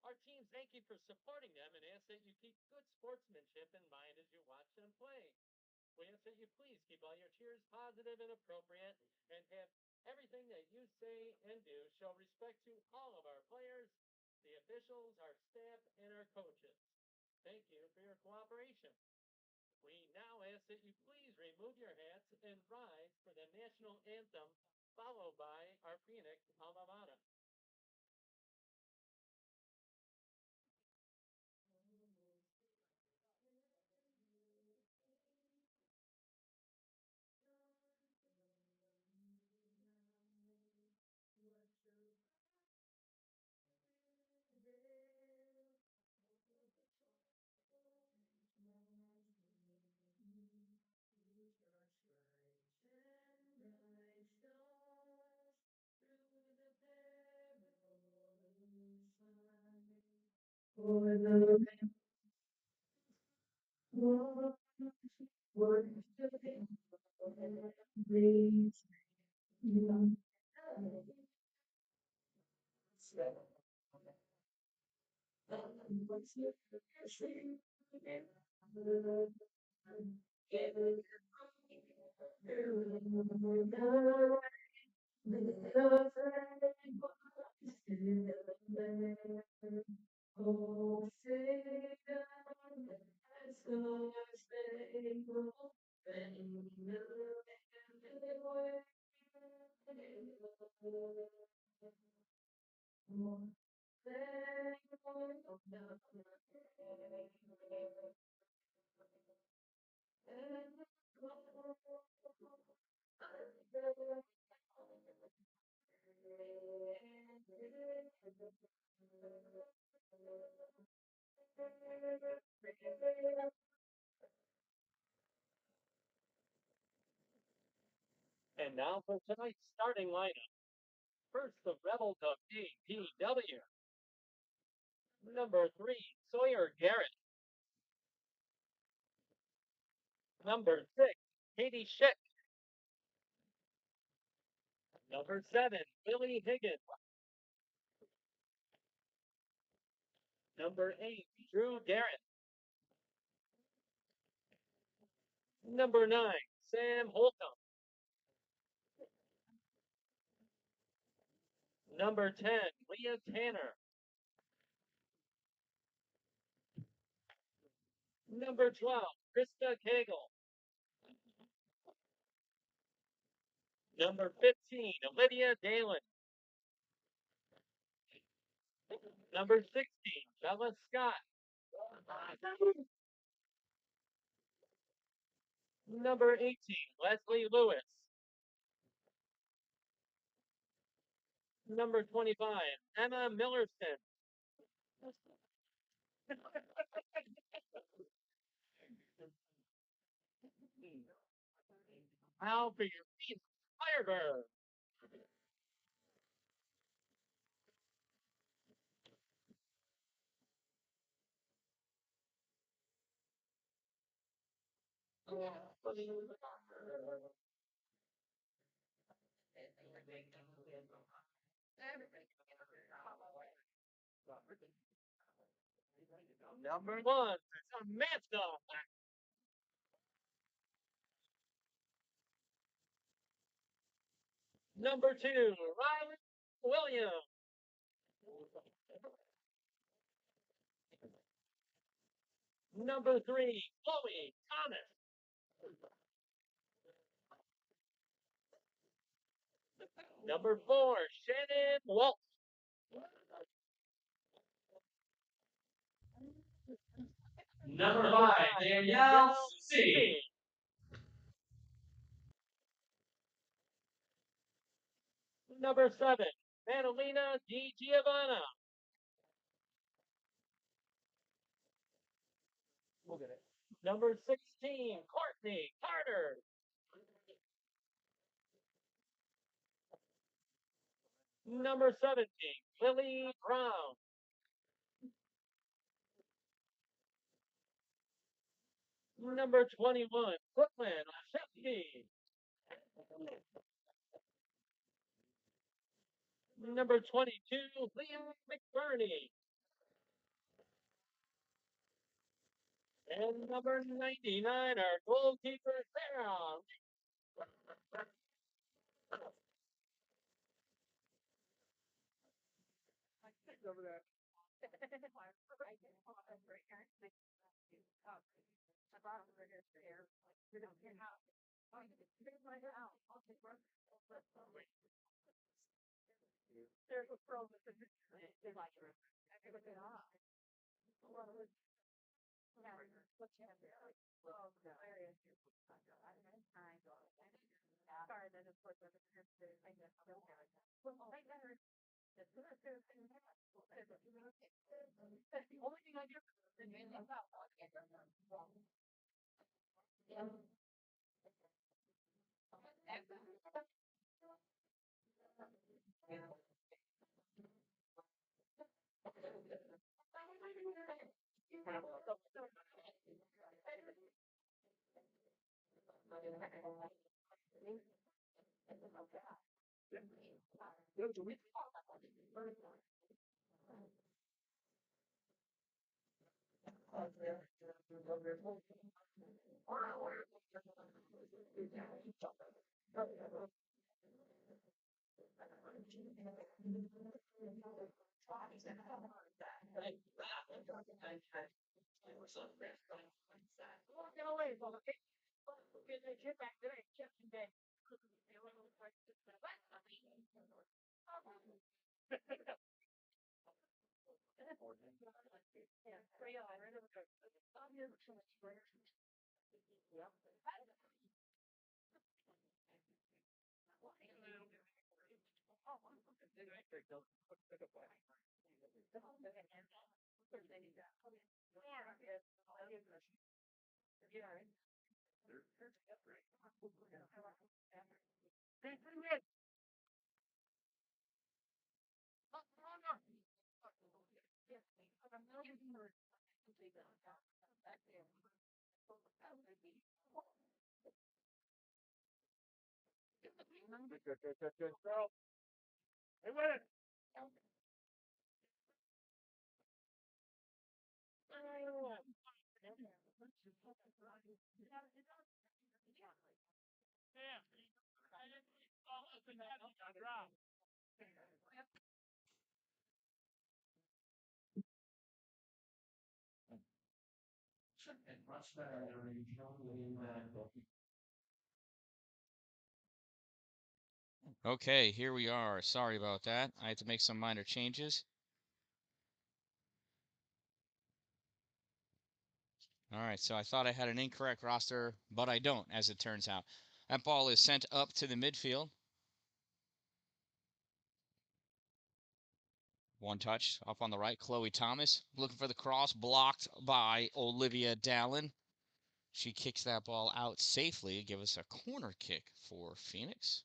Our teams thank you for supporting them and ask that you keep good sportsmanship in mind as you watch them play. We ask that you please keep all your cheers positive and appropriate and have everything that you say and do show respect to all of our players, the officials, our staff, and our coaches. Thank you for your cooperation. We now ask that you please remove your hats and rise for the national anthem, followed by our Phoenix alma mater. And now for tonight's starting lineup. First, the Rebels of APW. Number 3, Sawyer Garrett. Number 6, Katie Schick. Number 7, Billy Higgins. Number 8, Drew Garrett. Number 9, Sam Holcomb. Number 10, Leah Tanner. Number 12, Krista Cagle. Number 15, Olivia Dalen. Number 16, Bella Scott. Number 18, Leslie Lewis. Number 25, Emma Millerston. Now for your feet, Firebird. Number 1, Samantha. Number 2, Riley Williams. Number 3, Chloe Thomas. Number 4, Shannon Walsh. Number 5, Danielle C. Number 7, Madalena Di Giovanna. We'll get it. Number 16, Courtney Carter. Number 17, Lily Brown. Number 21, Brooklyn Oshetsky. Number 22, Liam McBurney. And number 99, our goalkeeper, Sarah. Over there. There's a pro that they like her. That's the only thing I do. Get away, okay? Get that shit back there. Good girl. Hey, wait. Okay, here we are. Sorry about that. I had to make some minor changes. All right, so I thought I had an incorrect roster, but I don't, as it turns out. That ball is sent up to the midfield. One touch up on the right. Chloe Thomas looking for the cross, blocked by Olivia Dallin. She kicks that ball out safely. Give us a corner kick for Phoenix.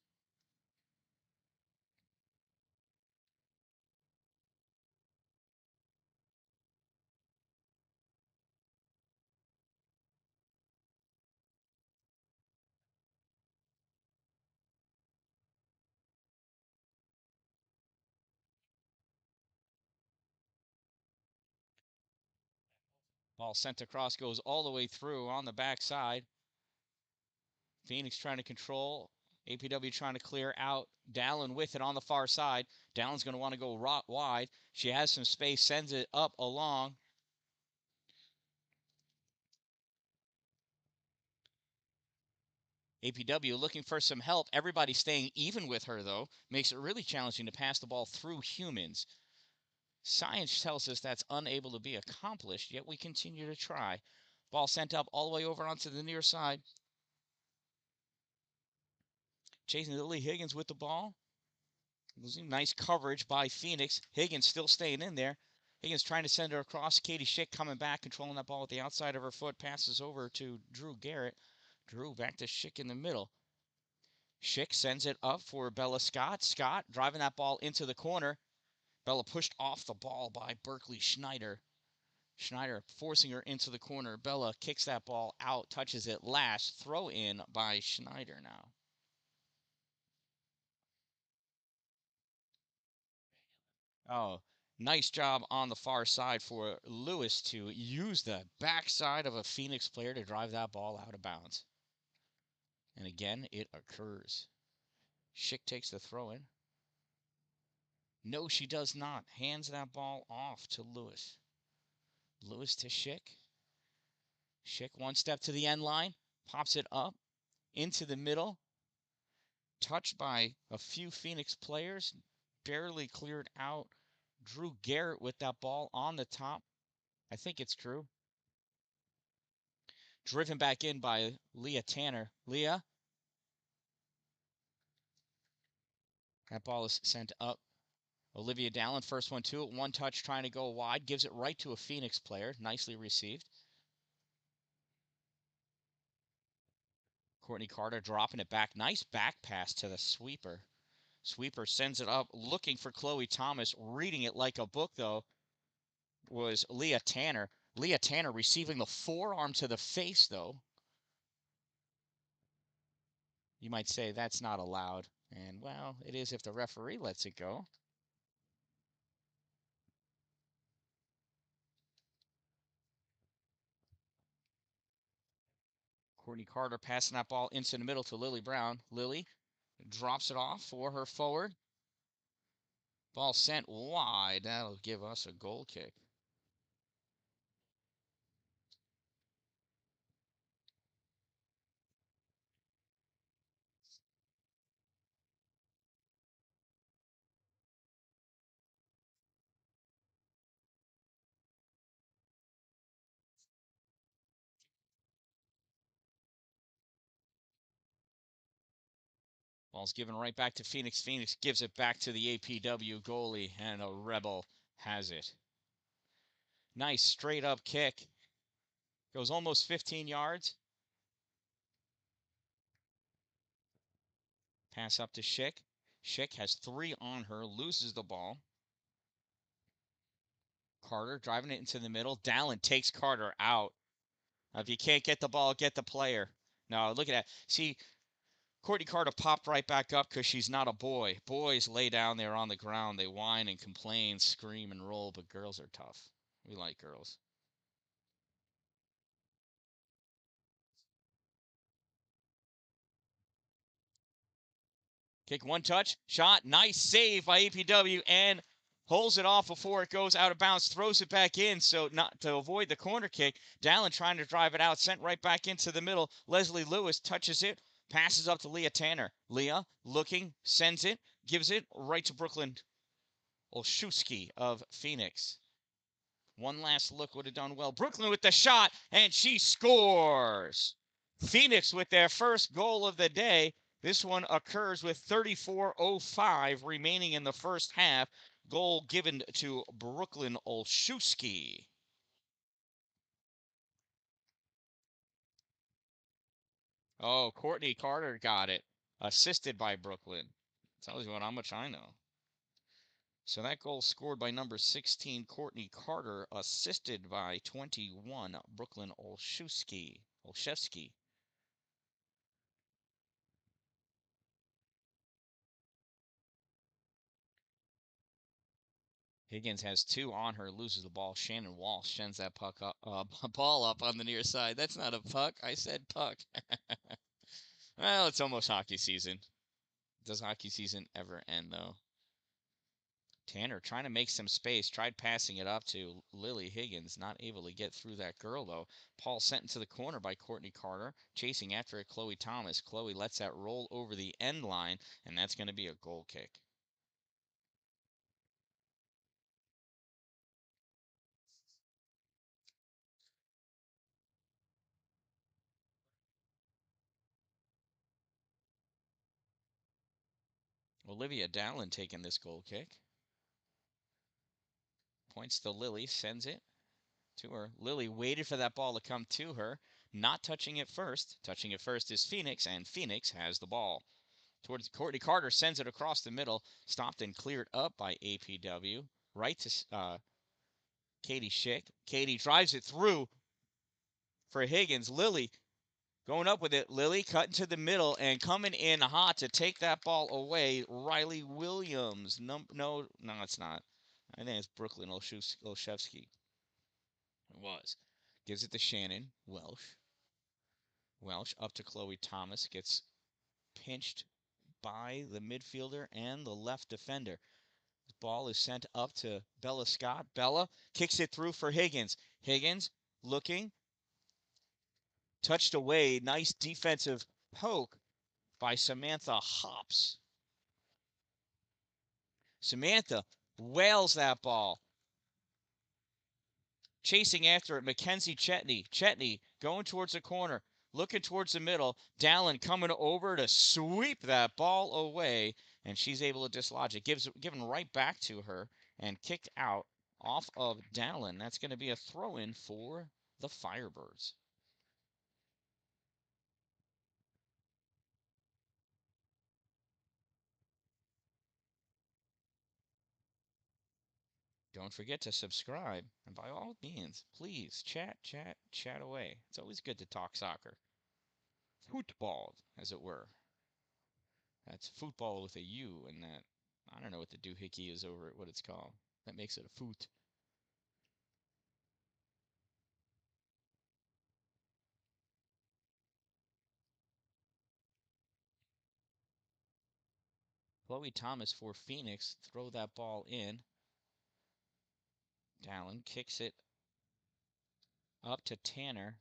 Ball sent across, goes all the way through on the backside. Phoenix trying to control. APW trying to clear out. Dallin with it on the far side. Dallin's going to want to go wide. She has some space, sends it up along. APW looking for some help. Everybody staying even with her, though. Makes it really challenging to pass the ball through humans. Science tells us that's unable to be accomplished, yet we continue to try. Ball sent up all the way over onto the near side. Chasing Lily Higgins with the ball. Nice coverage by Phoenix. Higgins still staying in there. Higgins trying to send her across. Katie Schick coming back, controlling that ball with the outside of her foot. Passes over to Drew Garrett. Drew back to Schick in the middle. Schick sends it up for Bella Scott. Scott driving that ball into the corner. Bella pushed off the ball by Berkeley Schneider. Schneider forcing her into the corner. Bella kicks that ball out, touches it last. Throw in by Schneider now. Oh, Nice job on the far side for Lewis to use the backside of a Phoenix player to drive that ball out of bounds. And again, it occurs. Schick takes the throw in. No, she does not. Hands that ball off to Lewis. Lewis to Schick. Schick one step to the end line. Pops it up into the middle. Touched by a few Phoenix players. Barely cleared out. Drew Garrett with that ball on the top. I think it's Drew. Driven back in by Leah Tanner. Leah. That ball is sent up. Olivia Dallin, first one to it. One touch trying to go wide. Gives it right to a Phoenix player. Nicely received. Courtney Carter dropping it back. Nice back pass to the sweeper. Sweeper sends it up, looking for Chloe Thomas. Reading it like a book, though, was Leah Tanner. Leah Tanner receiving the forearm to the face, though. You might say that's not allowed. And, well, it is if the referee lets it go. Courtney Carter passing that ball into the middle to Lily Brown. Lily drops it off for her forward. Ball sent wide. That'll give us a goal kick. Ball's given right back to Phoenix. Phoenix gives it back to the APW goalie, and a Rebel has it. Nice straight up kick. Goes almost 15 yards. Pass up to Schick. Schick has 3 on her, loses the ball. Carter driving it into the middle. Dallin takes Carter out. If you can't get the ball, get the player. No, look at that. See, Courtney Carter popped right back up because she's not a boy. Boys lay down there on the ground. They whine and complain, scream and roll, but girls are tough. We like girls. Kick one touch, shot, nice save by APW, and holds it off before it goes out of bounds, throws it back in, so not to avoid the corner kick. Dallin trying to drive it out, sent right back into the middle. Leslie Lewis touches it, passes up to Leah Tanner. Leah looking, sends it, gives it right to Brooklyn Olszewski of Phoenix. One last look would have done well. Brooklyn with the shot, and she scores. Phoenix with their first goal of the day. This one occurs with 34:05 remaining in the first half. Goal given to Brooklyn Olszewski. Oh, Courtney Carter got it. Assisted by Brooklyn. Tells you how much I know. So that goal scored by number 16, Courtney Carter, assisted by 21, Brooklyn Olszewski. Higgins has 2 on her, loses the ball. Shannon Walsh sends that puck up, ball up on the near side. That's not a puck. I said puck. Well, it's almost hockey season. Does hockey season ever end, though? Tanner trying to make some space, tried passing it up to Lily Higgins, not able to get through that girl, though. Paul sent into the corner by Courtney Carter, chasing after it, Chloe Thomas. Chloe lets that roll over the end line, and that's going to be a goal kick. Olivia Dallin taking this goal kick. Points to Lily, sends it to her. Lily waited for that ball to come to her, not touching it first. Touching it first is Phoenix, and Phoenix has the ball. Towards Courtney Carter, sends it across the middle, stopped and cleared up by APW. Right to Katie Schick. Katie drives it through for Higgins. Lily going up with it. Lily cutting to the middle and coming in hot to take that ball away. Riley Williams. No, it's not. I think it's Brooklyn Olszewski. It was. Gives it to Shannon. Welsh up to Chloe Thomas. Gets pinched by the midfielder and the left defender. The ball is sent up to Bella Scott. Bella kicks it through for Higgins. Higgins looking. Touched away. Nice defensive poke by Samantha Hops. Samantha wails that ball. Chasing after it, Mackenzie Chetney. Chetney going towards the corner, looking towards the middle. Dallin coming over to sweep that ball away, and she's able to dislodge it. Given right back to her and kicked out off of Dallin. That's going to be a throw-in for the Firebirds. Don't forget to subscribe, and by all means, please chat away. It's always good to talk soccer. Football, as it were. That's football with a U, and that, I don't know what the doohickey is over it, what it's called. That makes it a foot. Chloe Thomas for Phoenix. Throw that ball in. Dallin kicks it up to Tanner.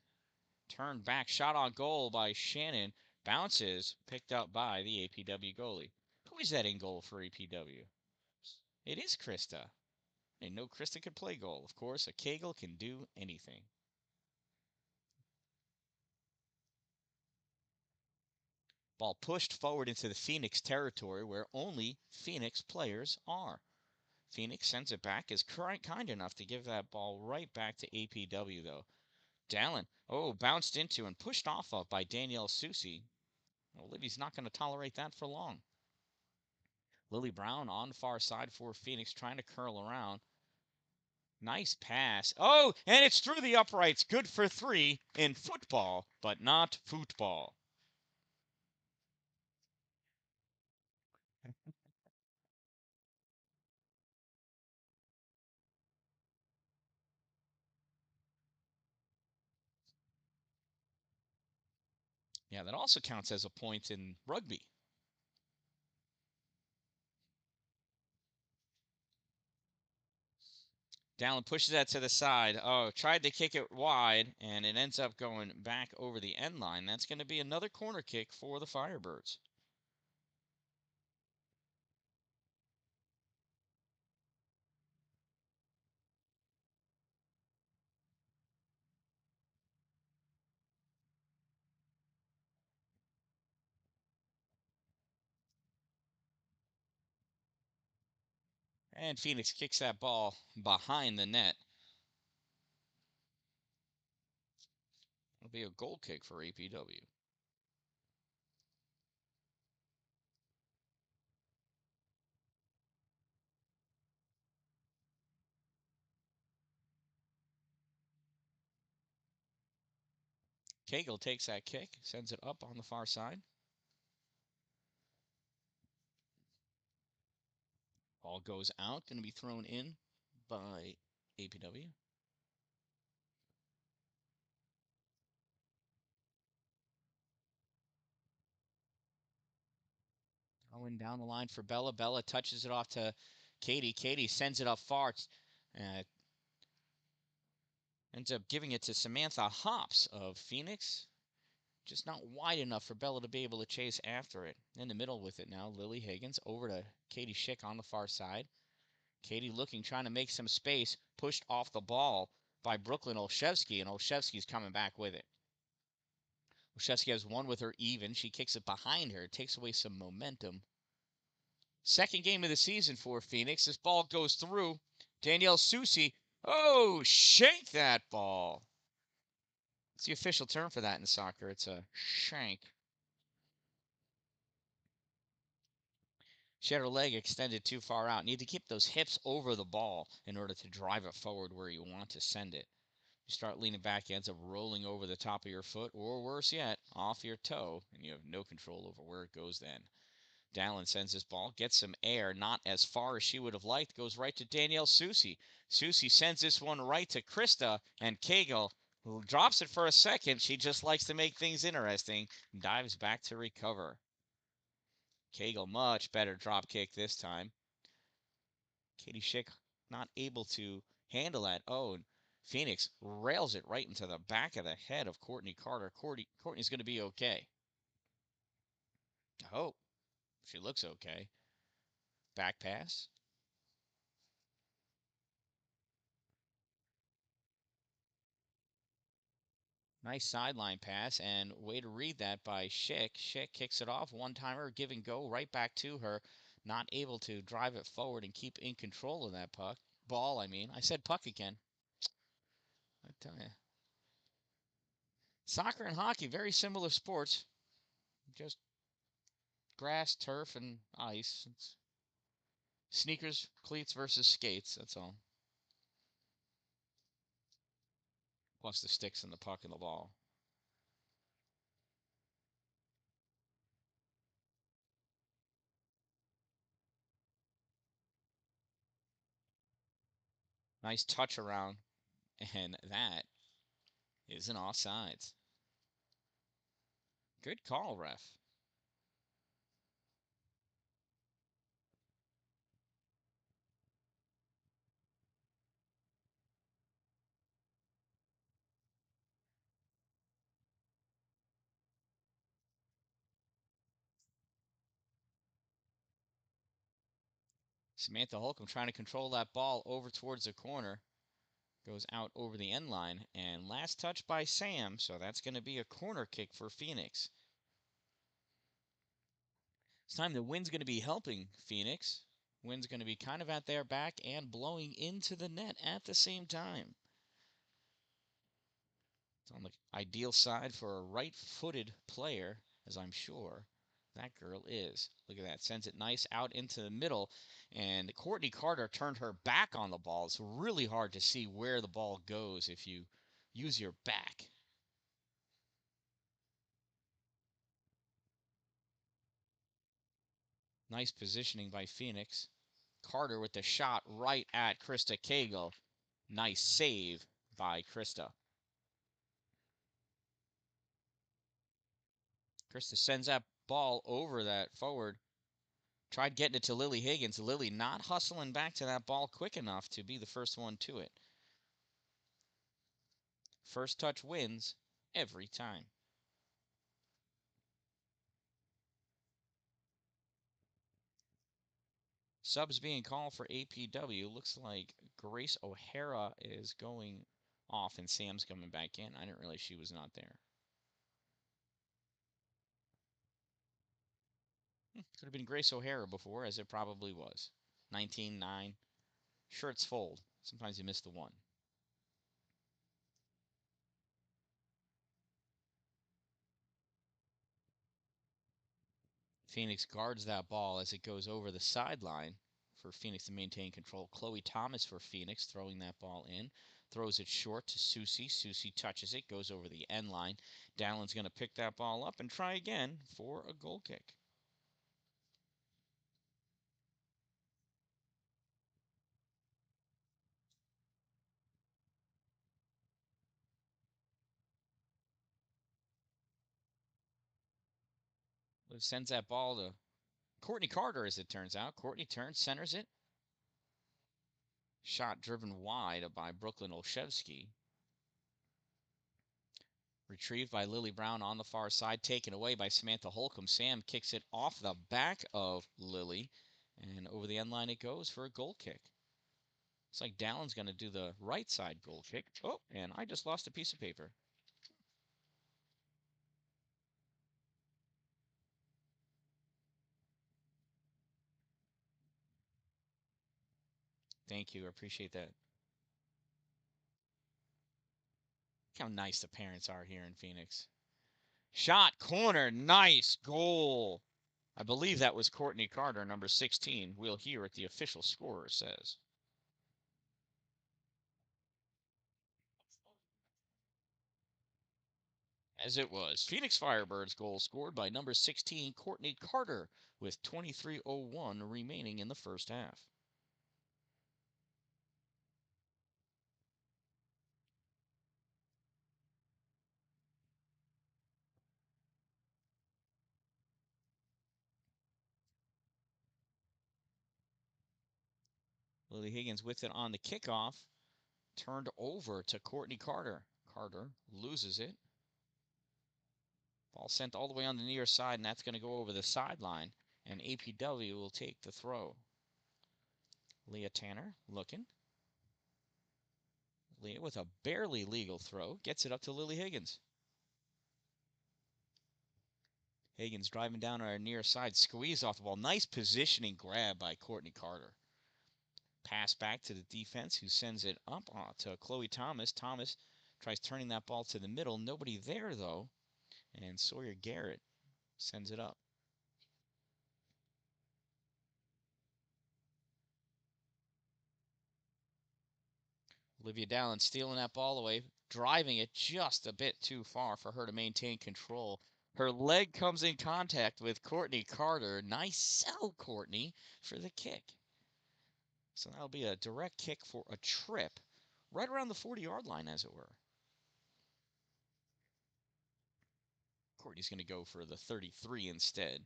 Turned back, shot on goal by Shannon. Bounces, picked up by the APW goalie. Who is that in goal for APW? It is Krista. I didn't know Krista could play goal. Of course, a Kegel can do anything. Ball pushed forward into the Phoenix territory where only Phoenix players are. Phoenix sends it back, is kind enough to give that ball right back to APW, though. Dallin, bounced into and pushed off of by Danielle Susie. Well, Libby's not going to tolerate that for long. Lily Brown on the far side for Phoenix, trying to curl around. Nice pass. Oh, and it's through the uprights. Good for 3 in football, but not football. Yeah, that also counts as a point in rugby. Dallin pushes that to the side. Oh, tried to kick it wide, and it ends up going back over the end line. That's going to be another corner kick for the Firebirds. And Phoenix kicks that ball behind the net. It'll be a goal kick for APW. Cagle takes that kick, sends it up on the far side. Ball goes out, going to be thrown in by APW. Throwing down the line for Bella. Bella touches it off to Katie. Katie sends it up far. Ends up giving it to Samantha Hops of Phoenix. Just not wide enough for Bella to be able to chase after it. In the middle with it now, Lily Higgins over to Katie Schick on the far side. Katie looking, trying to make some space, pushed off the ball by Brooklyn Olszewski, and Olszewski's coming back with it. Olszewski has one with her even. She kicks it behind her, takes away some momentum. Second game of the season for Phoenix. This ball goes through. Danielle Susie, shank that ball. It's the official term for that in soccer. It's a shank. She had her leg extended too far out. Need to keep those hips over the ball in order to drive it forward where you want to send it. You start leaning back, it ends up rolling over the top of your foot, or worse yet, off your toe, and you have no control over where it goes then. Dallin sends this ball, gets some air, not as far as she would have liked, goes right to Danielle Susie. Susie sends this one right to Krista, and Cagle, who drops it for a second. She just likes to make things interesting, dives back to recover. Cagle, much better drop kick this time. Katie Schick not able to handle that. Oh, and Phoenix rails it right into the back of the head of Courtney Carter. Courtney's going to be okay. I hope. She looks okay. Back pass. Nice sideline pass, and way to read that by Schick. Schick kicks it off. One-timer, give and go, right back to her. Not able to drive it forward and keep in control of that puck. Ball, I mean. I said puck again. I tell you. Soccer and hockey, very similar sports. Just grass, turf, and ice. It's sneakers, cleats versus skates, that's all. Plus the sticks and the puck and the ball. Nice touch around, and that is an offsides. Good call, ref. Samantha Holcomb trying to control that ball over towards the corner. Goes out over the end line, and last touch by Sam, so that's going to be a corner kick for Phoenix. This time the wind's going to be helping Phoenix. Wind's going to be kind of at their back and blowing into the net at the same time. It's on the ideal side for a right-footed player, as I'm sure that girl is. Look at that. Sends it nice out into the middle. And Courtney Carter turned her back on the ball. It's really hard to see where the ball goes if you use your back. Nice positioning by Phoenix. Carter with the shot right at Krista Cagle. Nice save by Krista. Krista sends that ball over that forward. Tried getting it to Lily Higgins. Lily not hustling back to that ball quick enough to be the first one to it. First touch wins every time. Subs being called for APW. Looks like Grace O'Hara is going off and Sam's coming back in. I didn't realize she was not there. Could have been Grace O'Hara before, as it probably was. 19-9. Shirts fold. Sometimes you miss the one. Phoenix guards that ball as it goes over the sideline for Phoenix to maintain control. Chloe Thomas for Phoenix throwing that ball in. Throws it short to Susie. Susie touches it, goes over the end line. Dallin's going to pick that ball up and try again for a goal kick. Sends that ball to Courtney Carter, as it turns out. Courtney turns, centers it. Shot driven wide by Brooklyn Olszewski. Retrieved by Lily Brown on the far side, taken away by Samantha Holcomb. Sam kicks it off the back of Lily, and over the end line it goes for a goal kick. Looks like Dallin's going to do the right side goal kick. Oh, and I just lost a piece of paper. Thank you. I appreciate that. Look how nice the parents are here in Phoenix. Shot, corner, nice goal. I believe that was Courtney Carter, number 16. We'll hear what the official scorer says. As it was. Phoenix Firebirds goal scored by number 16, Courtney Carter, with 23:01 remaining in the first half. Lily Higgins with it on the kickoff. Turned over to Courtney Carter. Carter loses it. Ball sent all the way on the near side, and that's going to go over the sideline. And APW will take the throw. Leah Tanner looking. Leah with a barely legal throw. Gets it up to Lily Higgins. Higgins driving down our near side. Squeeze off the ball. Nice positioning grab by Courtney Carter. Pass back to the defense, who sends it up to Chloe Thomas. Thomas tries turning that ball to the middle. Nobody there, though. And Sawyer Garrett sends it up. Olivia Dallin stealing that ball away, driving it just a bit too far for her to maintain control. Her leg comes in contact with Courtney Carter. Nice sell, Courtney, for the kick. So that'll be a direct kick for a trip right around the 40-yard line, as it were. Courtney's going to go for the 33 instead.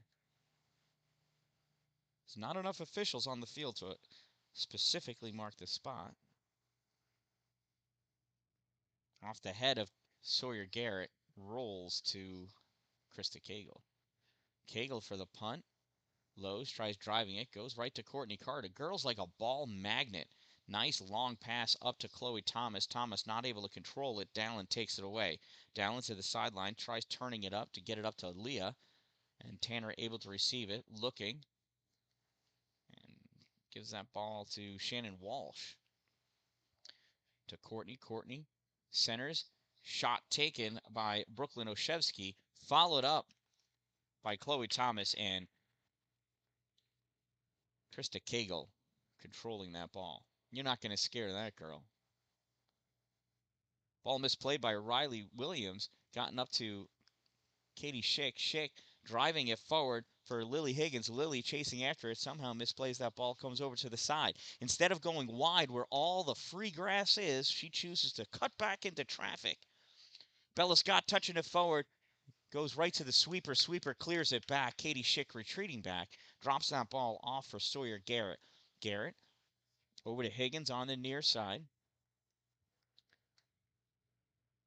There's not enough officials on the field to specifically mark the spot. Off the head of Sawyer Garrett, rolls to Krista Cagle. Cagle for the punt. Lowe's tries driving it, goes right to Courtney Carter. Girls like a ball magnet. Nice long pass up to Chloe Thomas. Thomas not able to control it. Dallin takes it away. Dallin to the sideline, tries turning it up to get it up to Leah. And Tanner able to receive it, looking. And gives that ball to Shannon Walsh. To Courtney. Courtney centers. Shot taken by Brooklyn Oshevsky. Followed up by Chloe Thomas and Krista Cagle controlling that ball. You're not going to scare that girl. Ball misplayed by Riley Williams. Gotten up to Katie Schick. Schick driving it forward for Lily Higgins. Lily chasing after it. Somehow misplays that ball. Comes over to the side. Instead of going wide where all the free grass is, she chooses to cut back into traffic. Bella Scott touching it forward. Goes right to the sweeper. Sweeper clears it back. Katie Schick retreating back. Drops that ball off for Sawyer Garrett. Garrett over to Higgins on the near side.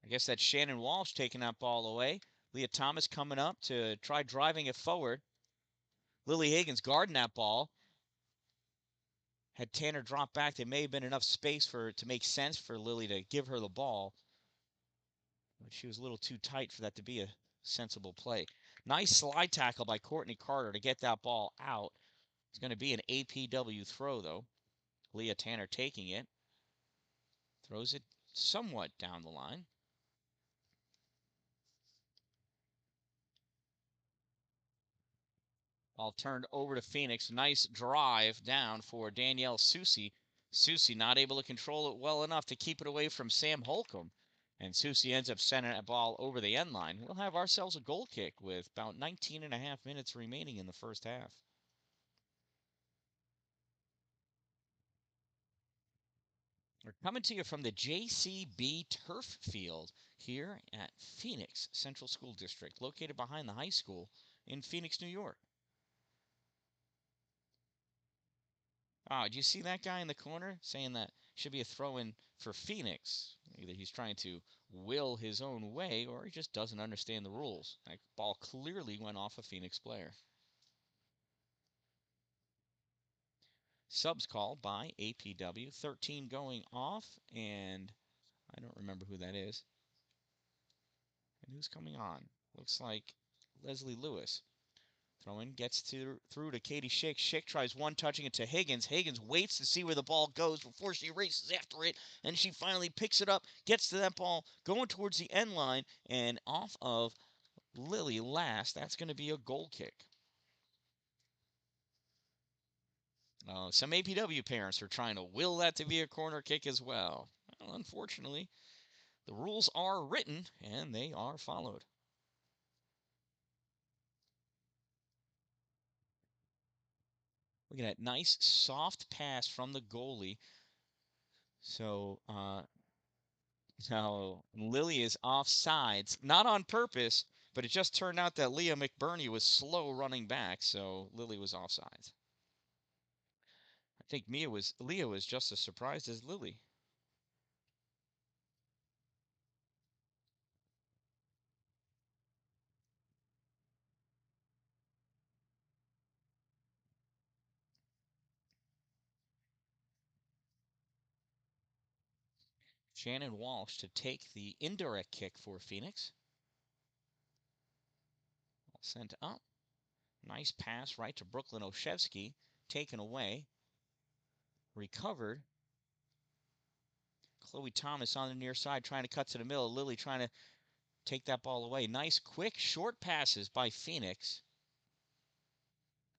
I guess that's Shannon Walsh taking that ball away. Leah Thomas coming up to try driving it forward. Lily Higgins guarding that ball. Had Tanner drop back, there may have been enough space for it to make sense for Lily to give her the ball. But she was a little too tight for that to be a sensible play. Nice slide tackle by Courtney Carter to get that ball out. It's going to be an APW throw, though. Leah Tanner taking it. Throws it somewhat down the line. Ball turned over to Phoenix. Nice drive down for Danielle Susie. Susie not able to control it well enough to keep it away from Sam Holcomb. And Susie ends up sending a ball over the end line. We'll have ourselves a goal kick with about 19 and a half minutes remaining in the first half. We're coming to you from the JCB Turf Field here at Phoenix Central School District, located behind the high school in Phoenix, New York. Oh, do you see that guy in the corner saying that should be a throw-in for Phoenix? Either he's trying to will his own way or he just doesn't understand the rules. That ball clearly went off a Phoenix player. Subs call by APW. 13 going off, and I don't remember who that is. And who's coming on? Looks like Leslie Lewis. Throw-in gets through to Katie Schick. Schick tries one-touching it to Higgins. Higgins waits to see where the ball goes before she races after it, and she finally picks it up, gets to that ball, going towards the end line, and off of Lily last. That's going to be a goal kick. Some APW parents are trying to will that to be a corner kick as well. Well, unfortunately, the rules are written, and they are followed. Look at that nice soft pass from the goalie. So now Lily is offsides, not on purpose, but it just turned out that Leah McBurney was slow running back, so Lily was offsides. I think Leah was just as surprised as Lily. Shannon Walsh to take the indirect kick for Phoenix. All sent up. Nice pass right to Brooklyn Olszewski. Taken away. Recovered. Chloe Thomas on the near side trying to cut to the middle. Lily trying to take that ball away. Nice, quick, short passes by Phoenix.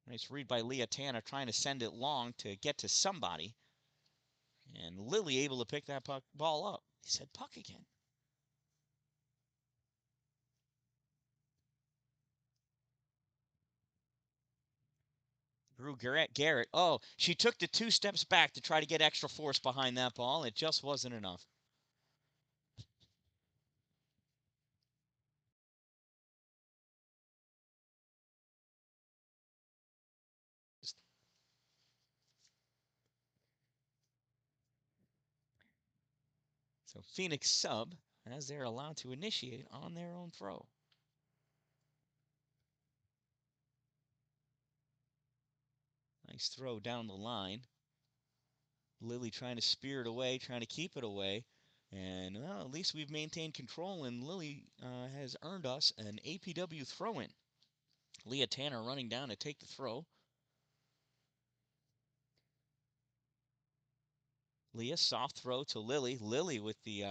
Nice read by Leah Tanner trying to send it long to get to somebody. And Lily able to pick that ball up. He said puck again. Drew Garrett. Oh, she took the 2 steps back to try to get extra force behind that ball. It just wasn't enough. So Phoenix sub as they're allowed to initiate on their own throw. Nice throw down the line. Lily trying to spear it away, trying to keep it away. And well, at least we've maintained control, and Lily has earned us an APW throw-in. Leah Tanner running down to take the throw. Leah, soft throw to Lily. Lily with the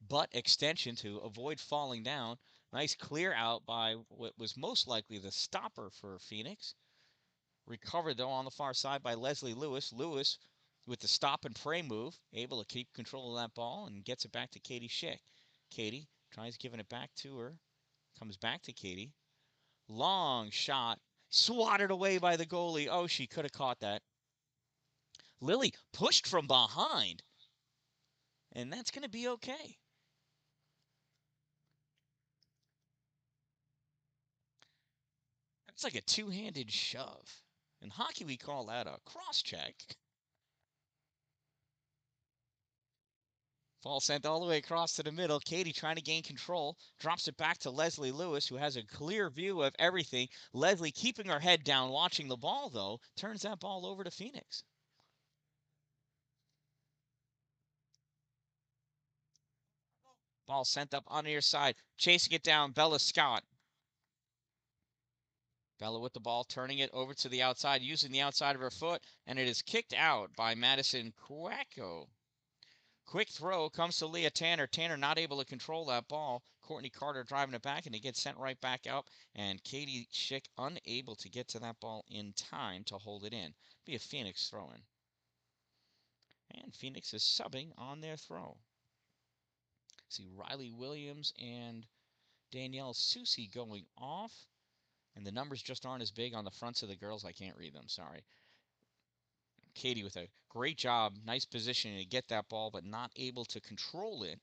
butt extension to avoid falling down. Nice clear out by what was most likely the stopper for Phoenix. Recovered, though, on the far side by Leslie Lewis. Lewis with the stop and pray move, able to keep control of that ball and gets it back to Katie Schick. Katie tries giving it back to her. Comes back to Katie. Long shot. Swatted away by the goalie. Oh, she could have caught that. Lily pushed from behind. And that's going to be okay. That's like a two-handed shove. In hockey, we call that a cross-check. Ball sent all the way across to the middle. Katie trying to gain control. Drops it back to Leslie Lewis, who has a clear view of everything. Leslie keeping her head down, watching the ball, though. Turns that ball over to Phoenix. Ball sent up on the near side. Chasing it down, Bella Scott. Bella with the ball, turning it over to the outside, using the outside of her foot, and it is kicked out by Madison Quacko. Quick throw comes to Leah Tanner. Tanner not able to control that ball. Courtney Carter driving it back, and it gets sent right back out. And Katie Schick unable to get to that ball in time to hold it in. Be a Phoenix throw-in. And Phoenix is subbing on their throw. See Riley Williams and Danielle Susie going off. And the numbers just aren't as big on the fronts of the girls. I can't read them, sorry. Katie with a great job, nice position to get that ball, but not able to control it.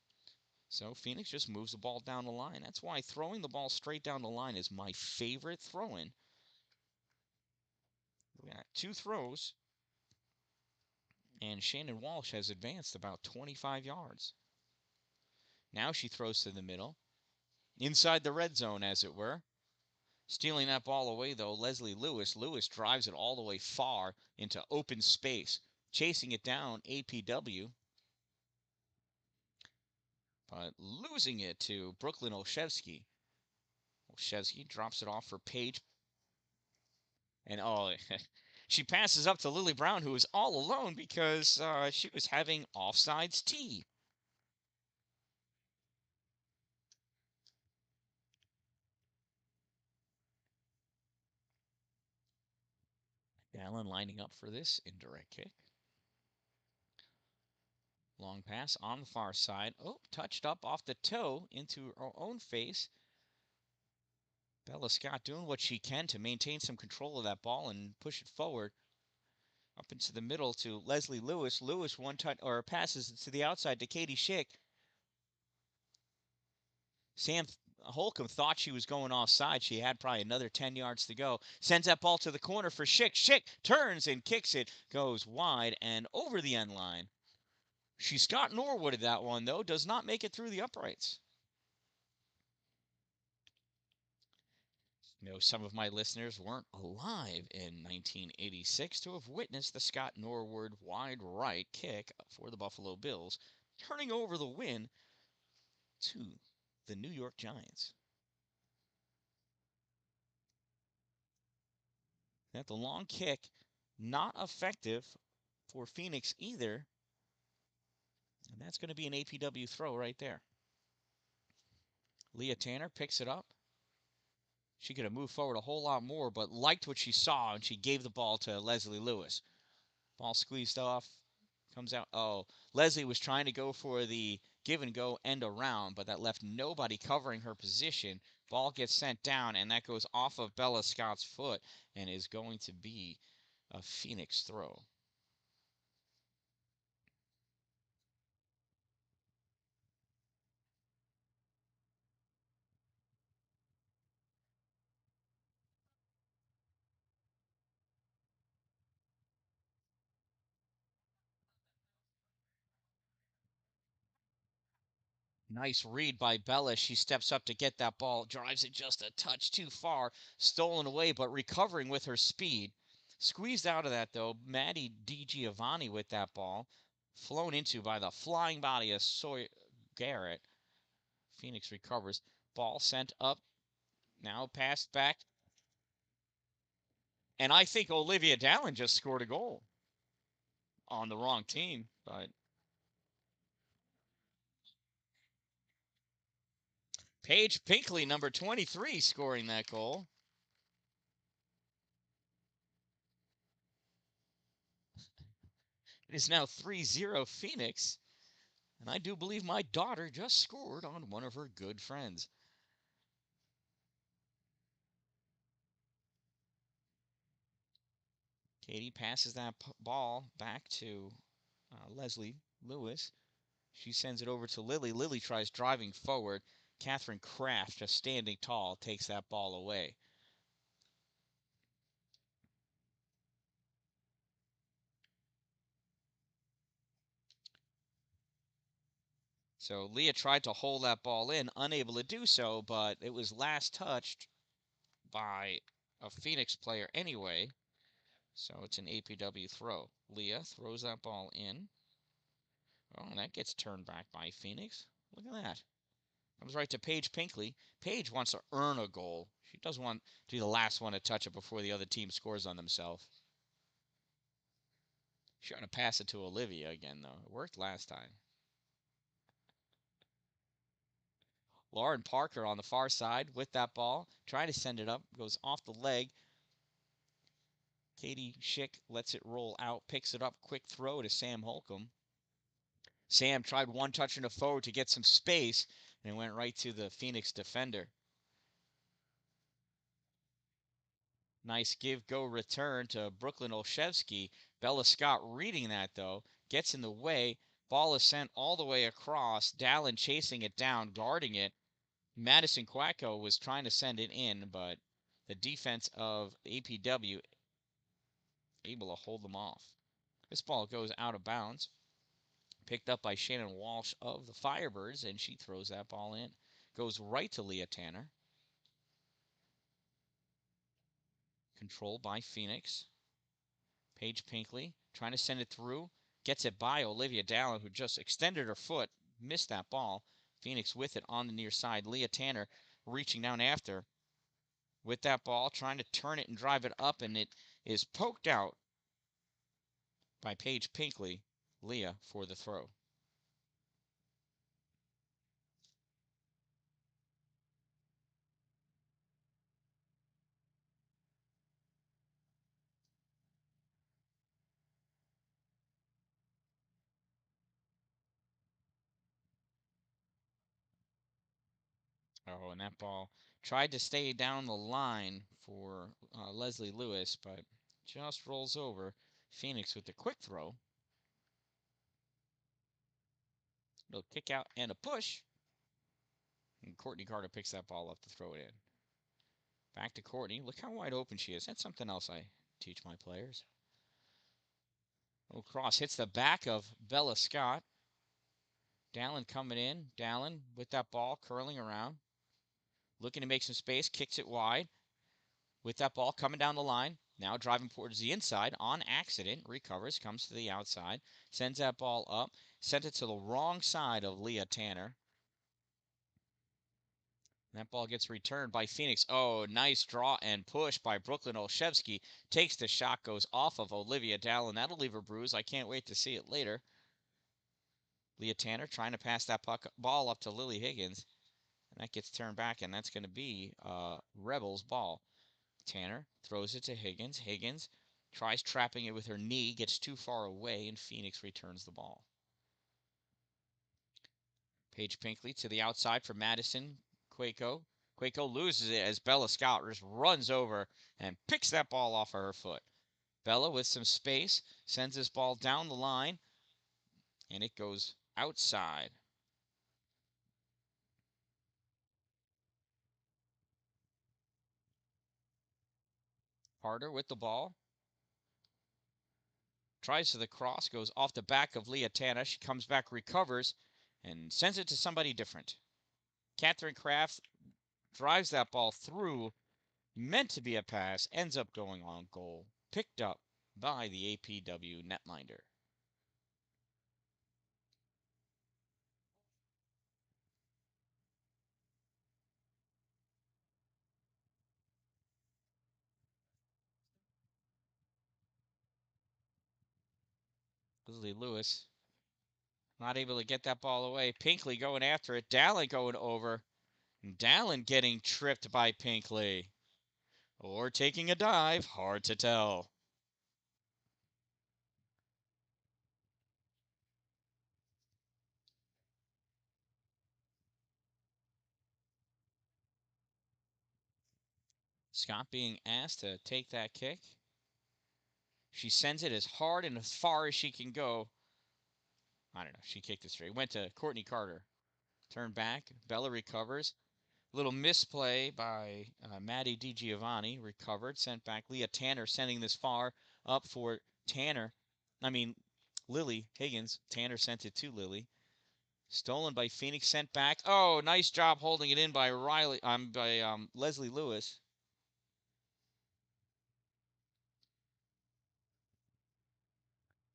So Phoenix just moves the ball down the line. That's why throwing the ball straight down the line is my favorite throw-in. We got 2 throws, and Shannon Walsh has advanced about 25 yards. Now she throws to the middle, inside the red zone, as it were. Stealing that ball away, though, Leslie Lewis. Lewis drives it all the way far into open space. Chasing it down, APW. But losing it to Brooklyn Olszewski. Olszewski drops it off for Paige. And oh, she passes up to Lily Brown, who is all alone because she was having offsides tea. Allen lining up for this indirect kick. Long pass on the far side. Oh, touched up off the toe into her own face. Bella Scott doing what she can to maintain some control of that ball and push it forward. Up into the middle to Leslie Lewis. Lewis one touch or passes to the outside to Katie Schick. Sam Holcomb thought she was going offside. She had probably another 10 yards to go. Sends that ball to the corner for Schick. Schick turns and kicks it. Goes wide and over the end line. She Scott Norwooded that one, though. Does not make it through the uprights. You know, some of my listeners weren't alive in 1986 to have witnessed the Scott Norwood wide right kick for the Buffalo Bills, turning over the win to the New York Giants. That the long kick, not effective for Phoenix either. And that's going to be an APW throw right there. Leah Tanner picks it up. She could have moved forward a whole lot more, but liked what she saw, and she gave the ball to Leslie Lewis. Ball squeezed off, comes out. Oh, Leslie was trying to go for the give and go end around, but that left nobody covering her position. Ball gets sent down, and that goes off of Bella Scott's foot and is going to be a Phoenix throw. Nice read by Bella. She steps up to get that ball, drives it just a touch too far, stolen away, but recovering with her speed. Squeezed out of that, though. Maddie DiGiovanni with that ball. Flown into by the flying body of Sawyer Garrett. Phoenix recovers. Ball sent up. Now passed back. And I think Olivia Dallin just scored a goal on the wrong team, but Paige Pinkley, number 23, scoring that goal. It is now 3-0 Phoenix. And I do believe my daughter just scored on one of her good friends. Katie passes that ball back to Leslie Lewis. She sends it over to Lily. Lily tries driving forward. Catherine Kraft, just standing tall, takes that ball away. So Leah tried to hold that ball in, unable to do so, but it was last touched by a Phoenix player anyway. So it's an APW throw. Leah throws that ball in. Oh, and that gets turned back by Phoenix. Look at that. Comes right to Paige Pinkley. Paige wants to earn a goal. She doesn't want to be the last one to touch it before the other team scores on themselves. She's trying to pass it to Olivia again, though. It worked last time. Lauren Parker on the far side with that ball. Trying to send it up. Goes off the leg. Katie Schick lets it roll out. Picks it up. Quick throw to Sam Holcomb. Sam tried one touch in the forward to get some space and went right to the Phoenix defender. Nice give, go, return to Brooklyn Olszewski. Bella Scott reading that, though. Gets in the way. Ball is sent all the way across. Dallin chasing it down, guarding it. Madison Quacko was trying to send it in, but the defense of APW able to hold them off. This ball goes out of bounds. Picked up by Shannon Walsh of the Firebirds, and she throws that ball in. Goes right to Leah Tanner. Controlled by Phoenix. Paige Pinkley trying to send it through. Gets it by Olivia Dallin, who just extended her foot. Missed that ball. Phoenix with it on the near side. Leah Tanner reaching down after with that ball, trying to turn it and drive it up, and it is poked out by Paige Pinkley. Leah for the throw. Oh, and that ball tried to stay down the line for Leslie Lewis, but just rolls over. Phoenix with the quick throw. Little kick out and a push. And Courtney Carter picks that ball up to throw it in. Back to Courtney. Look how wide open she is. That's something else I teach my players. Little cross hits the back of Bella Scott. Dallin coming in. Dallin with that ball curling around. Looking to make some space. Kicks it wide. With that ball coming down the line. Now driving towards the inside on accident. Recovers. Comes to the outside. Sends that ball up. Sent it to the wrong side of Leah Tanner. That ball gets returned by Phoenix. Oh, nice draw and push by Brooklyn Olszewski. Takes the shot, goes off of Olivia Dallin. That'll leave her bruised. I can't wait to see it later. Leah Tanner trying to pass that ball up to Lily Higgins. And that gets turned back, and that's going to be Rebels' ball. Tanner throws it to Higgins. Higgins tries trapping it with her knee, gets too far away, and Phoenix returns the ball. Paige Pinkley to the outside for Madison Quaco. Quaco loses it as Bella Scott just runs over and picks that ball off of her foot. Bella with some space sends this ball down the line, and it goes outside. Carter with the ball. Tries to the cross, goes off the back of Leah Tanner. She comes back, recovers, and sends it to somebody different. Catherine Kraft drives that ball through. Meant to be a pass, ends up going on goal. Picked up by the APW netminder. Leslie Lewis not able to get that ball away. Pinkley going after it. Dallin going over. Dallin getting tripped by Pinkley. Or taking a dive. Hard to tell. Scott being asked to take that kick. She sends it as hard and as far as she can go. I don't know. She kicked it straight. Went to Courtney Carter. Turned back. Bella recovers. Little misplay by Maddie DiGiovanni. Recovered. Sent back. Leah Tanner sending this far up for Tanner. Lily Higgins. Tanner sent it to Lily. Stolen by Phoenix. Sent back. Oh, nice job holding it in by Leslie Lewis.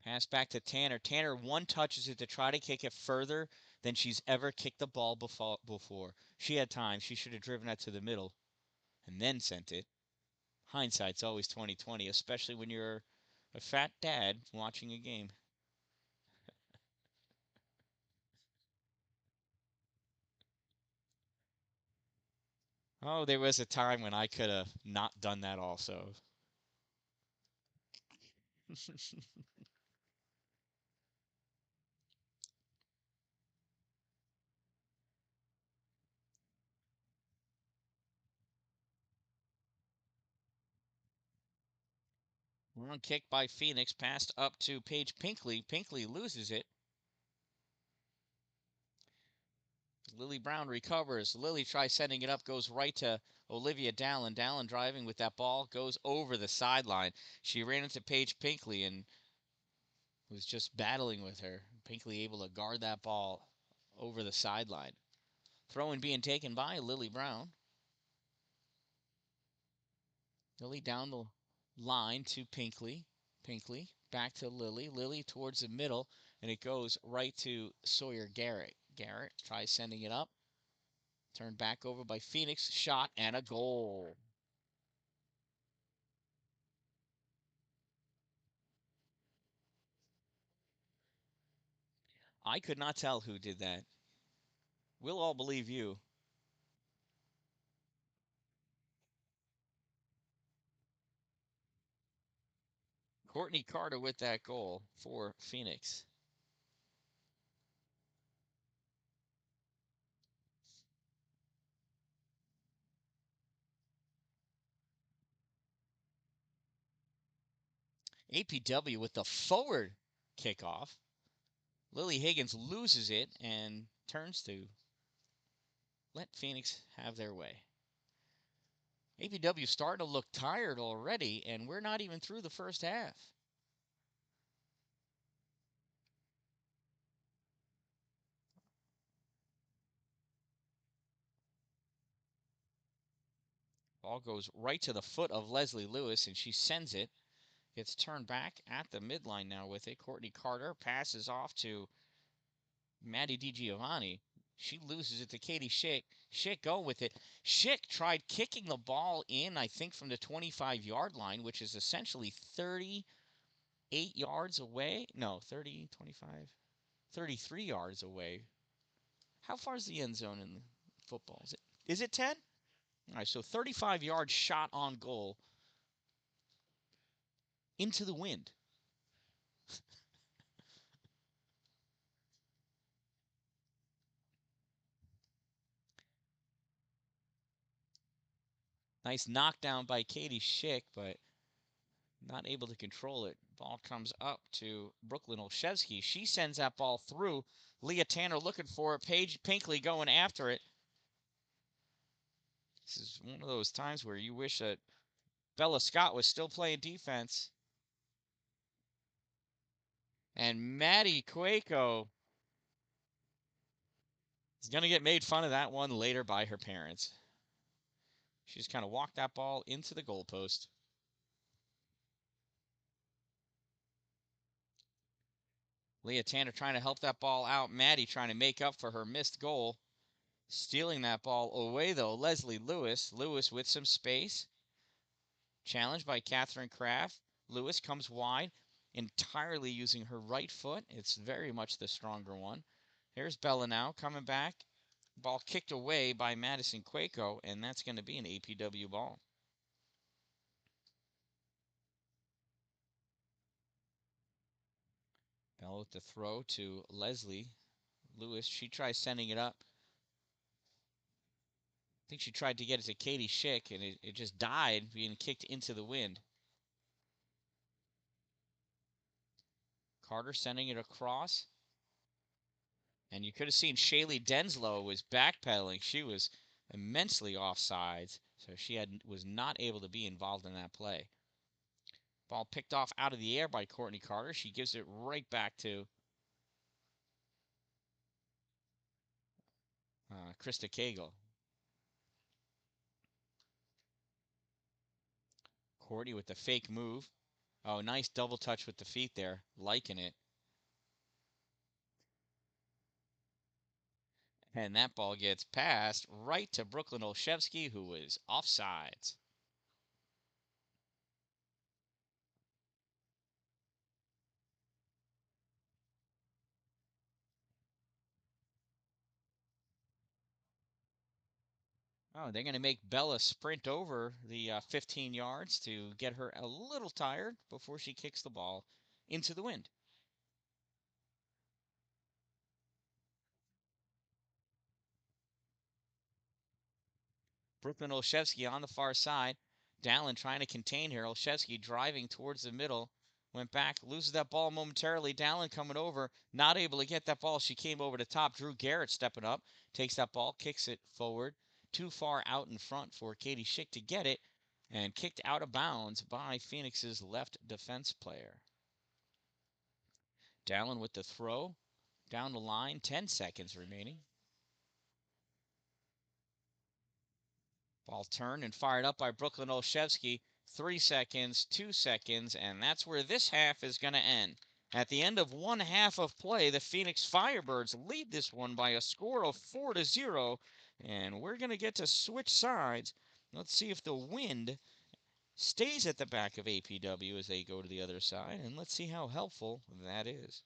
Pass back to Tanner. Tanner one touches it to try to kick it further than she's ever kicked the ball before. She had time. She should have driven that to the middle and then sent it. Hindsight's always 20/20, especially when you're a fat dad watching a game. Oh, there was a time when I could have not done that also. Long kick by Phoenix, passed up to Paige Pinkley. Pinkley loses it. Lily Brown recovers. Lily tries sending it up, goes right to Olivia Dallin. Dallin driving with that ball, goes over the sideline. She ran into Paige Pinkley and was just battling with her. Pinkley able to guard that ball over the sideline. Throw-in being taken by Lily Brown. Lily down the line to Pinkley. Pinkley back to Lily. Lily towards the middle, and it goes right to Sawyer Garrett. Garrett tries sending it up. Turned back over by Phoenix. Shot and a goal. I could not tell who did that. We'll all believe you. Courtney Carter with that goal for Phoenix. APW with the forward kickoff. Lily Higgins loses it and turns to let Phoenix have their way. APW starting to look tired already, and we're not even through the first half. Ball goes right to the foot of Leslie Lewis, and she sends it. Gets turned back at the midline now with it. Courtney Carter passes off to Maddie DiGiovanni. She loses it to Katie Schick. Schick going with it. Schick tried kicking the ball in, I think, from the 25-yard line, which is essentially 38 yards away. No, 30, 25, 33 yards away. How far is the end zone in football? Is it 10? All right, so 35-yard shot on goal into the wind. Nice knockdown by Katie Schick, but not able to control it. Ball comes up to Brooklyn Olszewski. She sends that ball through. Leah Tanner looking for it. Paige Pinkley going after it. This is one of those times where you wish that Bella Scott was still playing defense. And Maddie Quaco is going to get made fun of that one later by her parents. She's kind of walked that ball into the goalpost. Leah Tanner trying to help that ball out. Maddie trying to make up for her missed goal. Stealing that ball away, though, Leslie Lewis. Lewis with some space. Challenged by Catherine Kraft. Lewis comes wide, entirely using her right foot. It's very much the stronger one. Here's Bella now coming back. Ball kicked away by Madison Quaco, and that's going to be an APW ball. Bella with the throw to Leslie Lewis. She tries sending it up. I think she tried to get it to Katie Schick, and it just died being kicked into the wind. Carter sending it across. And you could have seen Shaylee Denslow was backpedaling. She was immensely offsides, so she was not able to be involved in that play. Ball picked off out of the air by Courtney Carter. She gives it right back to Krista Cagle. Courtney with the fake move. Oh, nice double touch with the feet there. Liking it. And that ball gets passed right to Brooklyn Olszewski, who was offsides. Oh, they're going to make Bella sprint over the 15 yards to get her a little tired before she kicks the ball into the wind. Brooklyn Olszewski on the far side. Dallin trying to contain her. Olszewski driving towards the middle. Went back, loses that ball momentarily. Dallin coming over, not able to get that ball. She came over the top. Drew Garrett stepping up, takes that ball, kicks it forward. Too far out in front for Katie Schick to get it, and kicked out of bounds by Phoenix's left defense player. Dallin with the throw. Down the line, 10 seconds remaining. Ball turned and fired up by Brooklyn Olszewski. 3 seconds, 2 seconds, and that's where this half is going to end. At the end of one half of play, the Phoenix Firebirds lead this one by a score of 4-0, and we're going to get to switch sides. Let's see if the wind stays at the back of APW as they go to the other side, and let's see how helpful that is.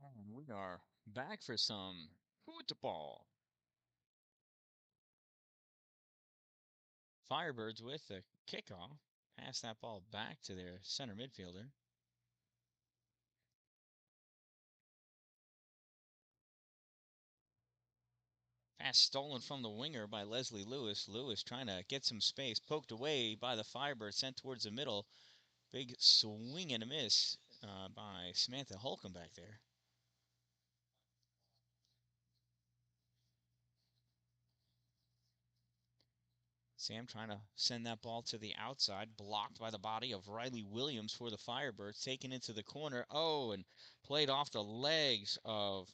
And we are back for some football. Firebirds with the kickoff. Pass that ball back to their center midfielder. Pass stolen from the winger by Leslie Lewis. Lewis trying to get some space. Poked away by the Firebird. Sent towards the middle. Big swing and a miss by Samantha Holcomb back there. Sam trying to send that ball to the outside, blocked by the body of Riley Williams for the Firebirds, taken into the corner. Oh, and played off the legs of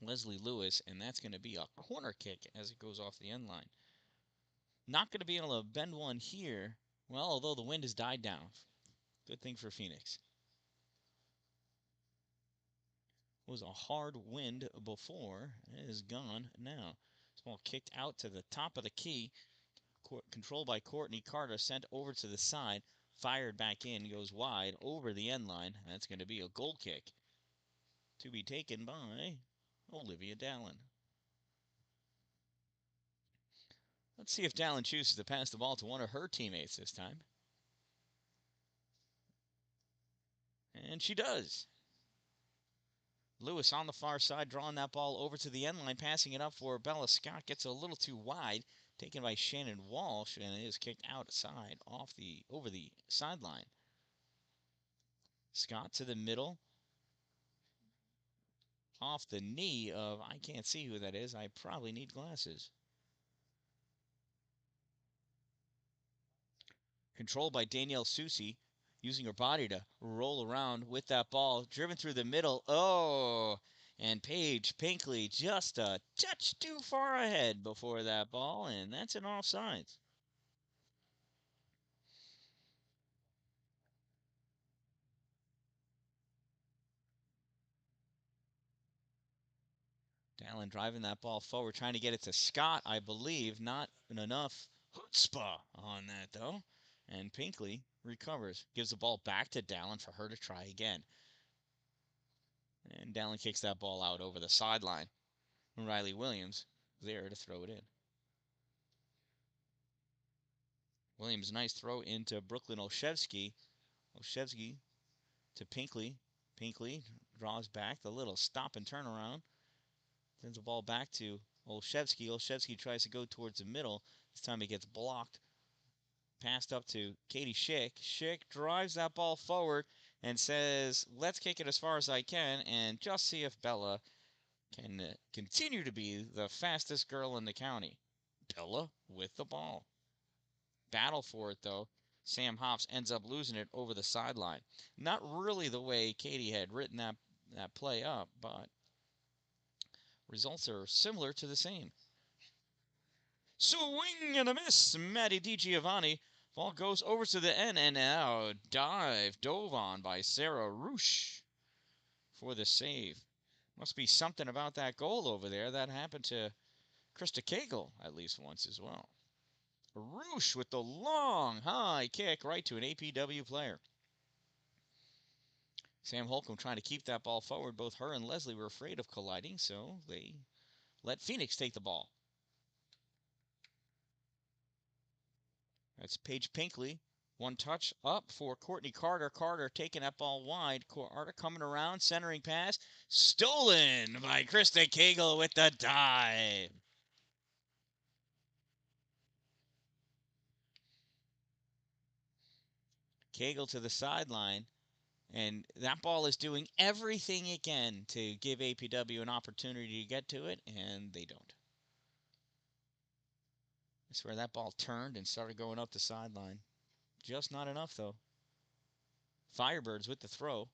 Leslie Lewis, and that's going to be a corner kick as it goes off the end line. Not going to be able to bend one here, well, although the wind has died down. Good thing for Phoenix. It was a hard wind before. It is gone now. This ball kicked out to the top of the key. Controlled by Courtney Carter, sent over to the side, fired back in, goes wide over the end line. That's going to be a goal kick to be taken by Olivia Dallin. Let's see if Dallin chooses to pass the ball to one of her teammates this time. And she does. Lewis on the far side, drawing that ball over to the end line, passing it up for Bella Scott. Gets a little too wide, taken by Shannon Walsh, and it is kicked outside over the sideline. Scott to the middle, off the knee of, I can't see who that is. I probably need glasses. Controlled by Danielle Susi, using her body to roll around with that ball, driven through the middle. Oh, and Paige Pinkley just a touch too far ahead before that ball, and that's an offsides. Dallin driving that ball forward, trying to get it to Scott, I believe. Not enough chutzpah on that, though. And Pinkley recovers, gives the ball back to Dallin for her to try again. And Dallin kicks that ball out over the sideline. Riley Williams there to throw it in. Williams, nice throw into Brooklyn Olszewski. Olszewski to Pinkley. Pinkley draws back, the little stop and turn around. Sends the ball back to Olszewski. Olszewski tries to go towards the middle. This time he gets blocked. Passed up to Katie Schick. Schick drives that ball forward and says, let's kick it as far as I can and just see if Bella can continue to be the fastest girl in the county. Bella with the ball. Battle for it, though. Sam Hops ends up losing it over the sideline. Not really the way Katie had written that play up, but results are similar to the same. Swing and a miss. Maddie DiGiovanni. Ball goes over to the end, and now dove on by Sarah Roosh for the save. Must be something about that goal over there. That happened to Krista Cagle at least once as well. Roosh with the long high kick right to an APW player. Sam Holcomb trying to keep that ball forward. Both her and Leslie were afraid of colliding, so they let Phoenix take the ball. That's Paige Pinkley. One touch up for Courtney Carter. Carter taking that ball wide. Carter coming around, centering pass. Stolen by Krista Cagle with the dive. Cagle to the sideline. And that ball is doing everything it can to give APW an opportunity to get to it, and they don't. That's where that ball turned and started going up the sideline. Just not enough, though. Firebirds with the throw.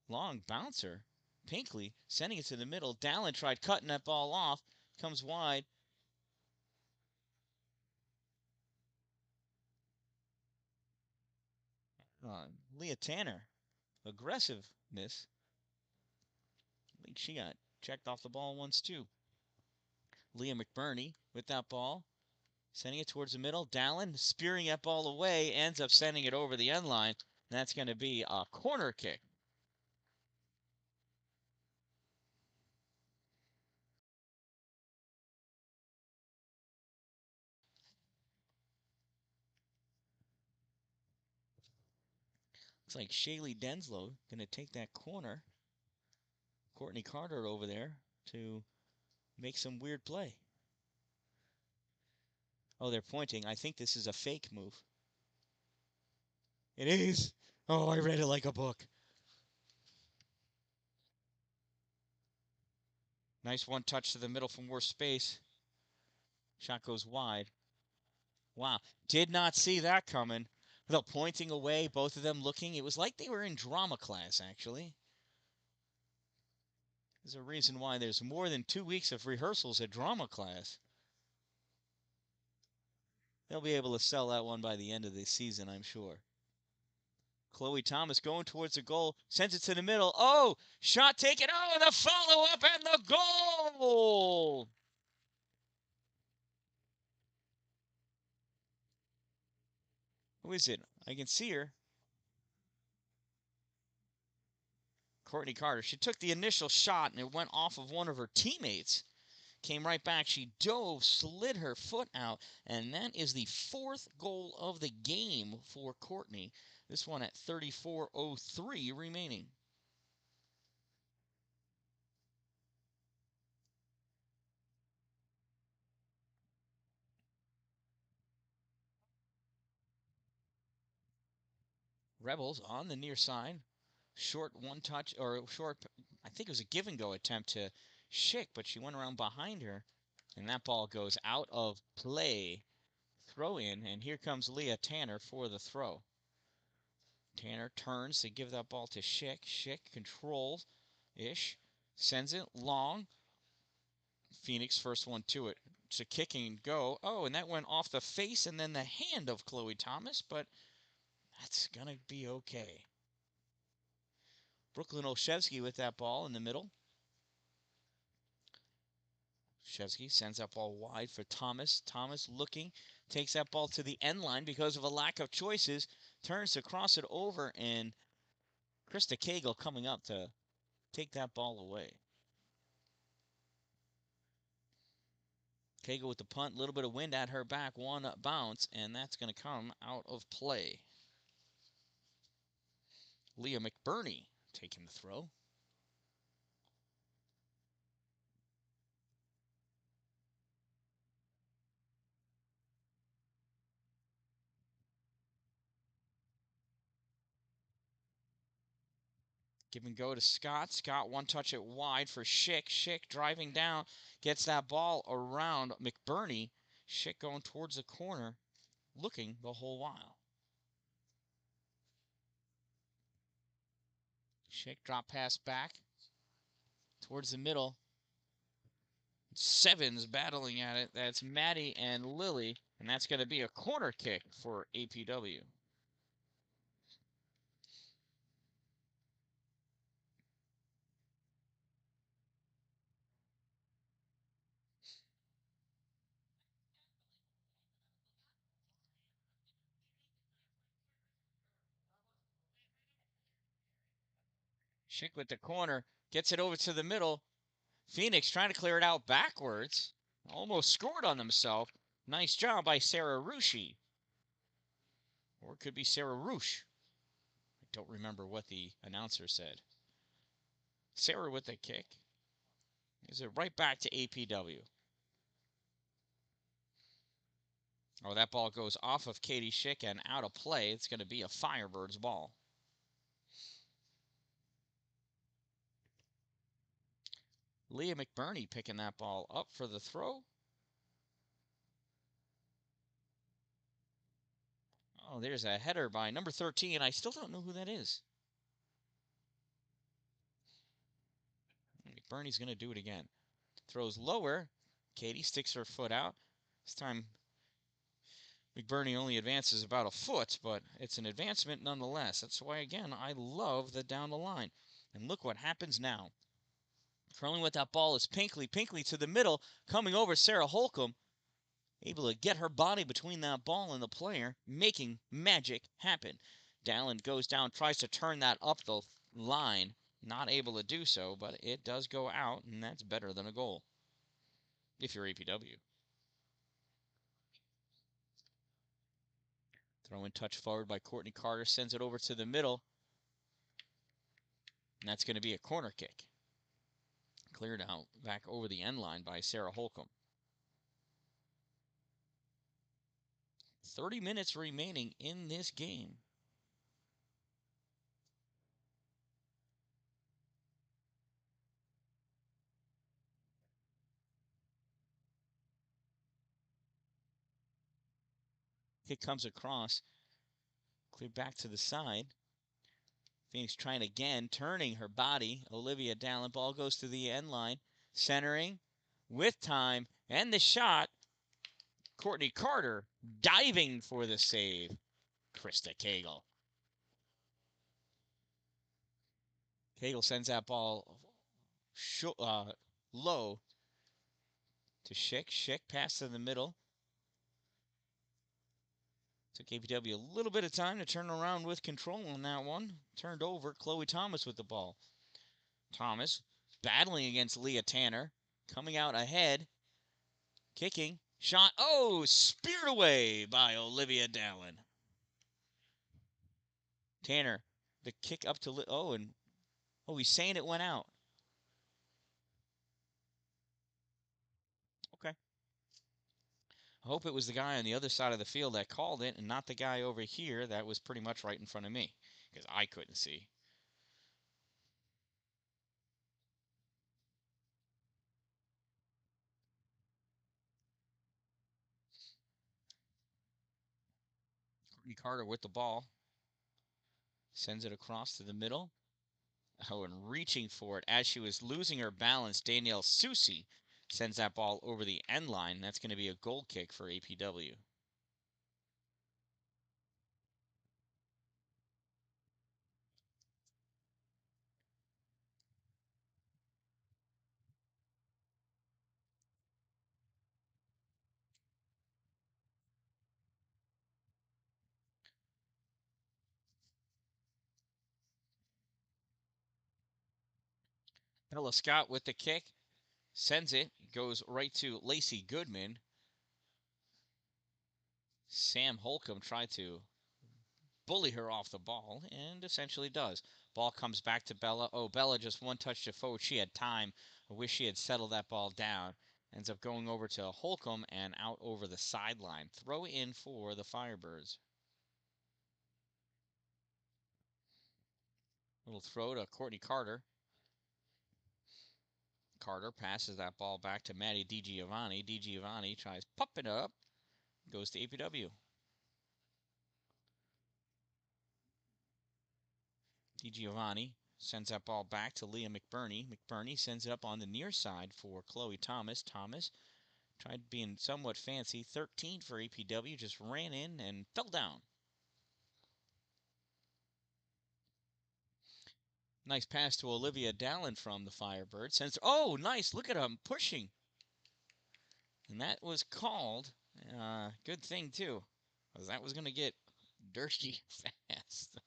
Long bouncer. Pinkley sending it to the middle. Dallin tried cutting that ball off. Comes wide. Leah Tanner. Aggressiveness. I think she got checked off the ball once, too. Leah McBurney with that ball. Sending it towards the middle. Dallin spearing that ball away. Ends up sending it over the end line. That's going to be a corner kick. Looks like Shaylee Denslow going to take that corner. Courtney Carter over there to make some weird play. Oh, they're pointing. I think this is a fake move. It is. Oh, I read it like a book. Nice one touch to the middle from more space. Shot goes wide. Wow. Did not see that coming. Without pointing away, both of them looking. It was like they were in drama class, actually. There's a reason why there's more than 2 weeks of rehearsals at drama class. They'll be able to sell that one by the end of the season, I'm sure. Chloe Thomas going towards the goal, sends it to the middle. Oh, shot taken. Oh, the follow-up and the goal! Who is it? I can see her. Courtney Carter. She took the initial shot and it went off of one of her teammates. Came right back. She dove, slid her foot out, and that is the 4th goal of the game for Courtney. This one at 34:03 remaining. Rebels on the near side. Short one touch, or short, I think it was a give and go attempt to Schick, but she went around behind her, and that ball goes out of play. Throw in, and here comes Leah Tanner for the throw. Tanner turns to give that ball to Schick. Schick controls-ish, sends it long. Phoenix first one to it. It's a kicking go. Oh, and that went off the face and then the hand of Chloe Thomas, but that's going to be okay. Brooklyn Olszewski with that ball in the middle. Olszewski sends that ball wide for Thomas. Thomas looking, takes that ball to the end line because of a lack of choices. Turns to cross it over, and Krista Cagle coming up to take that ball away. Cagle with the punt, a little bit of wind at her back, one bounce, and that's going to come out of play. Leah McBurney taking the throw. Give and go to Scott. Scott one touch it wide for Schick. Schick driving down, gets that ball around McBurney. Schick going towards the corner, looking the whole while. Schick drop pass back towards the middle. Sevens battling at it. That's Maddie and Lily, and that's going to be a corner kick for APW. Schick with the corner, gets it over to the middle. Phoenix trying to clear it out backwards. Almost scored on themselves. Nice job by Sarah Rushi. Or it could be Sarah Roosh. I don't remember what the announcer said. Sarah with the kick. Is it right back to APW? Oh, that ball goes off of Katie Schick and out of play. It's going to be a Firebirds ball. Leah McBurney picking that ball up for the throw. Oh, there's a header by number 13. I still don't know who that is. McBurney's going to do it again. Throws lower. Katie sticks her foot out. This time, McBurney only advances about a foot, but it's an advancement nonetheless. That's why, again, I love the down the line. And look what happens now. Trailing with that ball is Pinkley. Pinkley to the middle, coming over Sarah Holcomb. Able to get her body between that ball and the player, making magic happen. Dallin goes down, tries to turn that up the line. Not able to do so, but it does go out, and that's better than a goal if you're APW. Throw in touch forward by Courtney Carter, sends it over to the middle, and that's going to be a corner kick. Cleared out back over the end line by Sarah Holcomb. 30 minutes remaining in this game. Kick comes across, cleared back to the side. Phoenix trying again, turning her body. Olivia Dallin, ball goes to the end line, centering with time, and the shot. Courtney Carter diving for the save. Krista Cagle. Cagle sends that ball low to Schick. Schick pass to the middle. Took APW a little bit of time to turn around with control on that one. Turned over. Chloe Thomas with the ball. Thomas battling against Leah Tanner. Coming out ahead. Kicking. Shot. Oh, speared away by Olivia Dallin. Tanner. The kick up to... he's saying it went out. Okay. I hope it was the guy on the other side of the field that called it and not the guy over here that was pretty much right in front of me because I couldn't see. Courtney Carter with the ball. Sends it across to the middle. Oh, and reaching for it as she was losing her balance, Danielle Susi sends that ball over the end line. That's going to be a goal kick for APW. Bella Scott with the kick. Sends it. Goes right to Lacey Goodman. Sam Holcomb tried to bully her off the ball and essentially does. Ball comes back to Bella. Oh, Bella just one touch to forward. She had time. I wish she had settled that ball down. Ends up going over to Holcomb and out over the sideline. Throw in for the Firebirds. Little throw to Courtney Carter. Carter passes that ball back to Maddie DiGiovanni. DiGiovanni tries popping it up. Goes to APW. DiGiovanni sends that ball back to Leah McBurney. McBurney sends it up on the near side for Chloe Thomas. Thomas tried being somewhat fancy. 13 for APW. Just ran in and fell down. Nice pass to Olivia Dallin from the Firebird. Sends. Oh, nice. Look at him pushing. And that was called. Good thing, too. Because that was going to get dirty fast.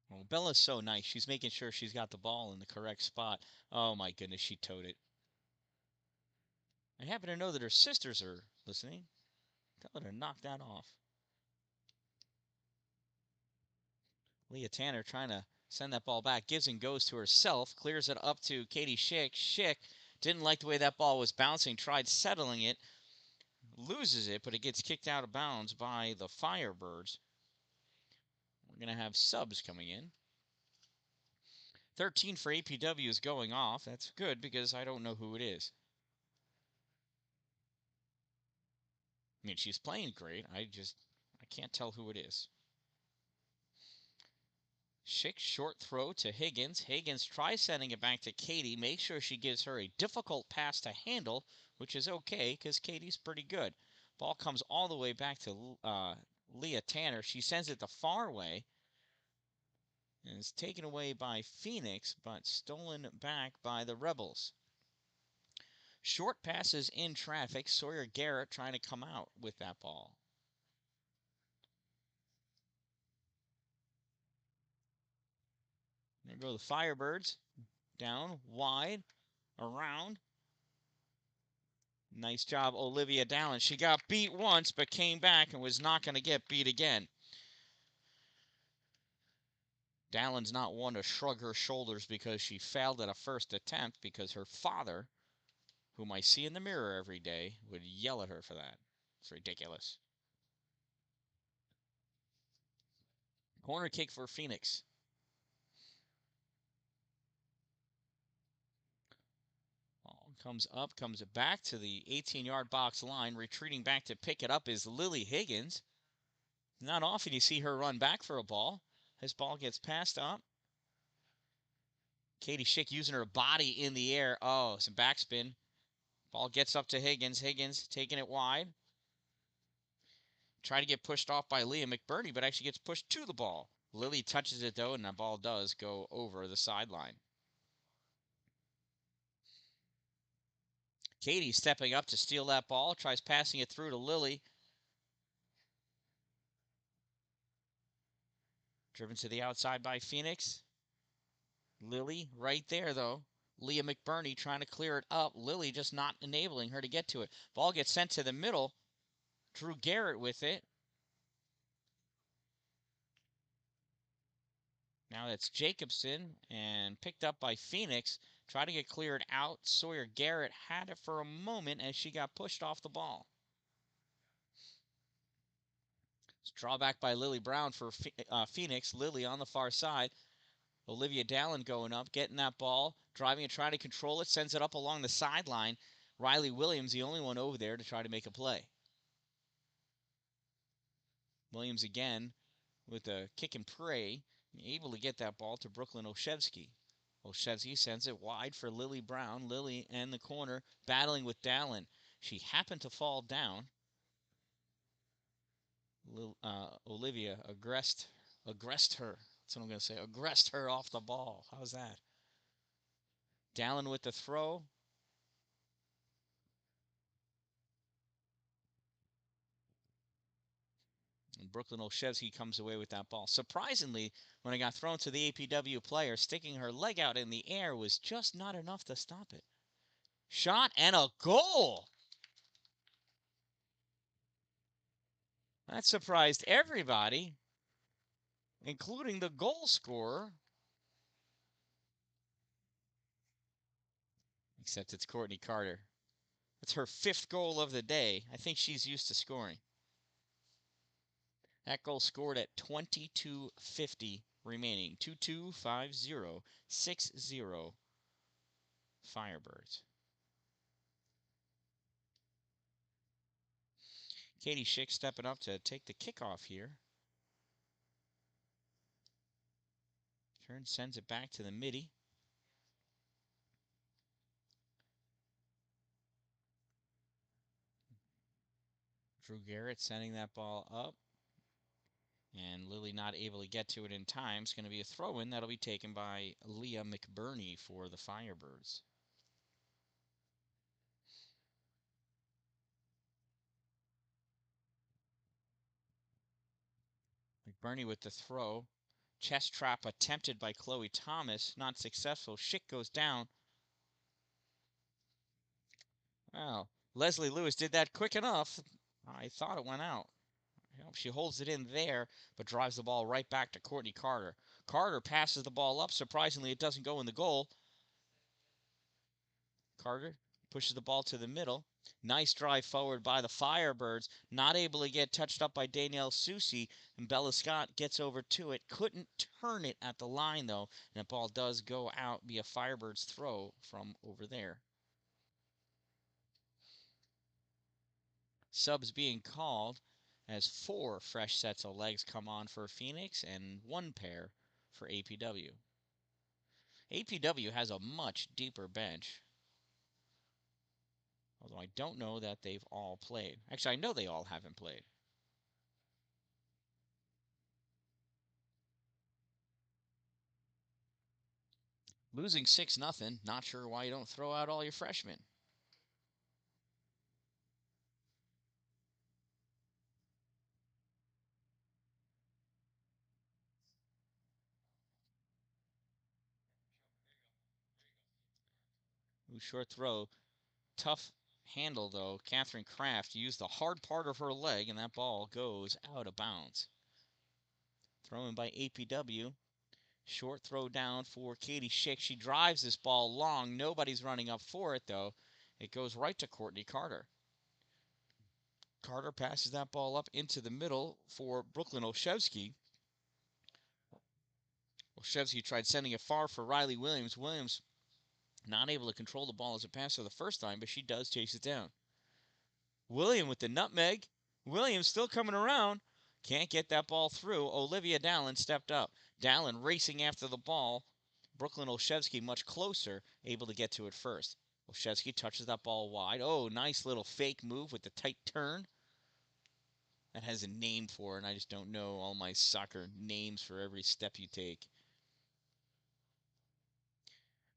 Well, Bella's so nice. She's making sure she's got the ball in the correct spot. Oh, my goodness. She towed it. I happen to know that her sisters are listening. Tell her to knock that off. Leah Tanner trying to send that ball back. Gives and goes to herself. Clears it up to Katie Schick. Schick didn't like the way that ball was bouncing. Tried settling it. Loses it, but it gets kicked out of bounds by the Firebirds. We're going to have subs coming in. 13 for APW is going off. That's good because I don't know who it is. I mean, she's playing great. I can't tell who it is. Schick short throw to Higgins. Higgins tries sending it back to Katie. Make sure she gives her a difficult pass to handle, which is okay because Katie's pretty good. Ball comes all the way back to Leah Tanner. She sends it the far way. And it's taken away by Phoenix, but stolen back by the Rebels. Short passes in traffic. Sawyer Garrett trying to come out with that ball. There go the Firebirds. Down, wide, around. Nice job, Olivia Dallin. She got beat once, but came back and was not going to get beat again. Dallin's not one to shrug her shoulders because she failed at a first attempt, because her father, whom I see in the mirror every day, would yell at her for that. It's ridiculous. Corner kick for Phoenix. Ball comes up, comes back to the 18-yard box line. Retreating back to pick it up is Lily Higgins. Not often you see her run back for a ball. This ball gets passed up. Katie Schick using her body in the air. Oh, some backspin. Ball gets up to Higgins. Higgins taking it wide. Try to get pushed off by Leah McBurney, but actually gets pushed to the ball. Lily touches it, though, and the ball does go over the sideline. Katie stepping up to steal that ball. Tries passing it through to Lily. Driven to the outside by Phoenix. Lily right there, though. Leah McBurney trying to clear it up. Lily just not enabling her to get to it. Ball gets sent to the middle. Drew Garrett with it. Now that's Jacobson, and picked up by Phoenix. Tried to get cleared out. Sawyer Garrett had it for a moment as she got pushed off the ball. It's drawback by Lily Brown for Phoenix. Lily on the far side. Olivia Dallin going up, getting that ball, driving and trying to control it, sends it up along the sideline. Riley Williams, the only one over there to try to make a play. Williams again with a kick and pray, able to get that ball to Brooklyn Olszewski. Olszewski sends it wide for Lily Brown. Lily and the corner battling with Dallin. She happened to fall down. Olivia aggressed her. That's what I'm going to say. Aggressed her off the ball. How's that? Dallin with the throw. And Brooklyn Olszewski comes away with that ball. Surprisingly, when it got thrown to the APW player, sticking her leg out in the air was just not enough to stop it. Shot and a goal! That surprised everybody, including the goal scorer. Except it's Courtney Carter. It's her 5th goal of the day. I think she's used to scoring. That goal scored at 22:50 remaining. 2-2, 5-0, 6-0 Firebirds. Katie Schick stepping up to take the kickoff here. Turn sends it back to the midi. Drew Garrett sending that ball up. And Lily not able to get to it in time. It's going to be a throw-in. That'll be taken by Leah McBurney for the Firebirds. McBurney with the throw. Chest trap attempted by Chloe Thomas. Not successful. Schick goes down. Well, Leslie Lewis did that quick enough. I thought it went out. She holds it in there, but drives the ball right back to Courtney Carter. Carter passes the ball up. Surprisingly, it doesn't go in the goal. Carter pushes the ball to the middle. Nice drive forward by the Firebirds. Not able to get touched up by Danielle Susi. And Bella Scott gets over to it. Couldn't turn it at the line, though. And the ball does go out via Firebirds throw from over there. Subs being called as 4 fresh sets of legs come on for Phoenix and 1 pair for APW. APW has a much deeper bench. Although I don't know that they've all played. Actually, I know they all haven't played. Losing 6-0. Not sure why you don't throw out all your freshmen. Ooh, short throw. Tough handle, though. Catherine Kraft used the hard part of her leg, and that ball goes out of bounds. Thrown by APW. Short throw down for Katie Schick. She drives this ball long. Nobody's running up for it, though. It goes right to Courtney Carter. Carter passes that ball up into the middle for Brooklyn Olszewski. Olszewski tried sending it far for Riley Williams. Williams not able to control the ball as it passed her the first time, but she does chase it down. William with the nutmeg. Williams still coming around. Can't get that ball through. Olivia Dallin stepped up. Dallin racing after the ball. Brooklyn Olszewski much closer, able to get to it first. Olszewski touches that ball wide. Oh, nice little fake move with the tight turn. That has a name for it, and I just don't know all my soccer names for every step you take.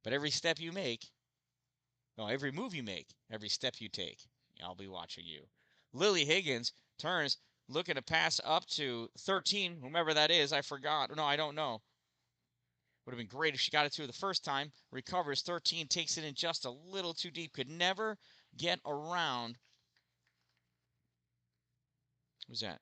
But every step you make, no, every move you make, every step you take, I'll be watching you. Lily Higgins turns, looking to pass up to 13, whomever that is. I forgot. No, I don't know. Would have been great if she got it to her the first time. Recovers 13, takes it in just a little too deep. Could never get around. Who's that?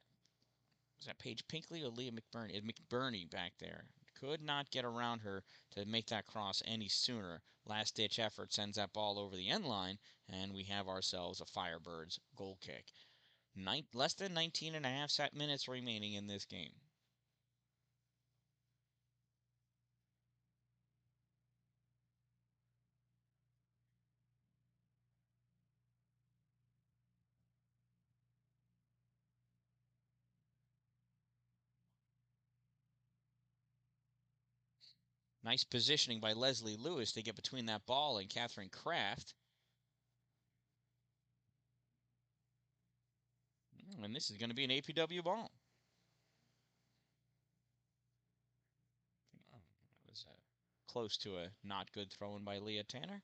Was that Paige Pinkley or Leah McBurney? McBurney back there. Could not get around her to make that cross any sooner. Last-ditch effort sends that ball over the end line, and we have ourselves a Firebirds goal kick. Less than 19 and a half minutes remaining in this game. Nice positioning by Leslie Lewis to get between that ball and Catherine Kraft. And this is going to be an APW ball. That was close to a not good throw-in by Leah Tanner.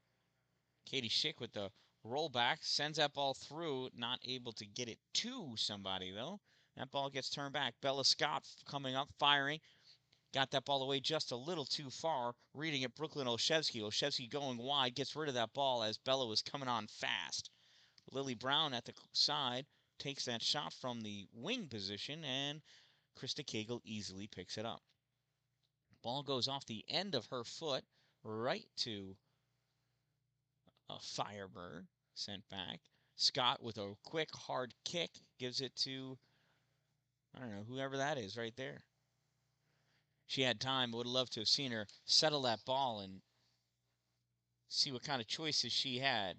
Katie Schick with the rollback sends that ball through, not able to get it to somebody, though. That ball gets turned back. Bella Scott coming up, firing. Got that ball away just a little too far. Reading it, Brooklyn Olszewski. Olszewski going wide, gets rid of that ball as Bella was coming on fast. Lily Brown at the side takes that shot from the wing position, and Krista Cagle easily picks it up. Ball goes off the end of her foot right to a Firebird, sent back. Scott with a quick, hard kick gives it to, I don't know, whoever that is right there. She had time. Would have loved to have seen her settle that ball and see what kind of choices she had.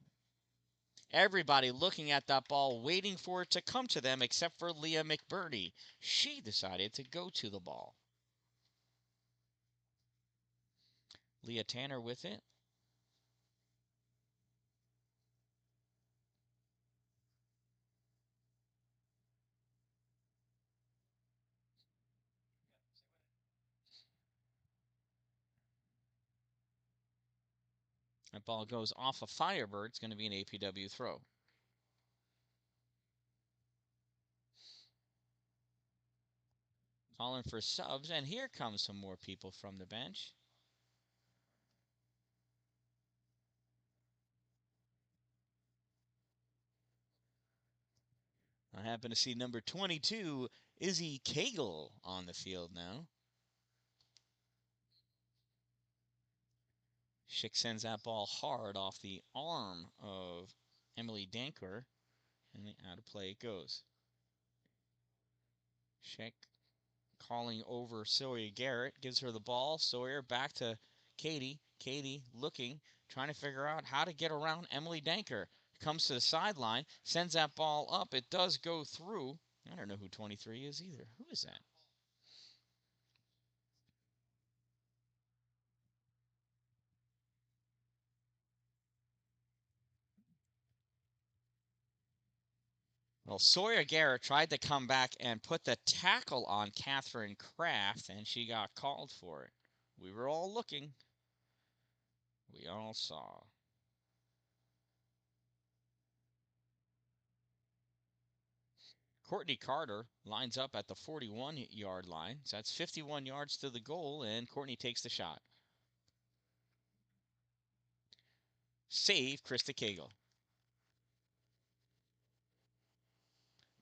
Everybody looking at that ball, waiting for it to come to them, except for Leah McBurney. She decided to go to the ball. Leah Tanner with it. That ball goes off a Firebird. It's going to be an APW throw. Calling for subs, and here comes some more people from the bench. I happen to see number 22, Izzy Cagle, on the field now. Schick sends that ball hard off the arm of Emily Danker, and out of play it goes. Schick calling over Sawyer Garrett, gives her the ball. Sawyer back to Katie. Katie looking, trying to figure out how to get around Emily Danker. Comes to the sideline, sends that ball up. It does go through. I don't know who 23 is either. Who is that? Well, Sawyer Garrett tried to come back and put the tackle on Catherine Kraft, and she got called for it. We were all looking. we all saw. Courtney Carter lines up at the 41-yard line. So that's 51 yards to the goal, and Courtney takes the shot. Save Krista Cagle.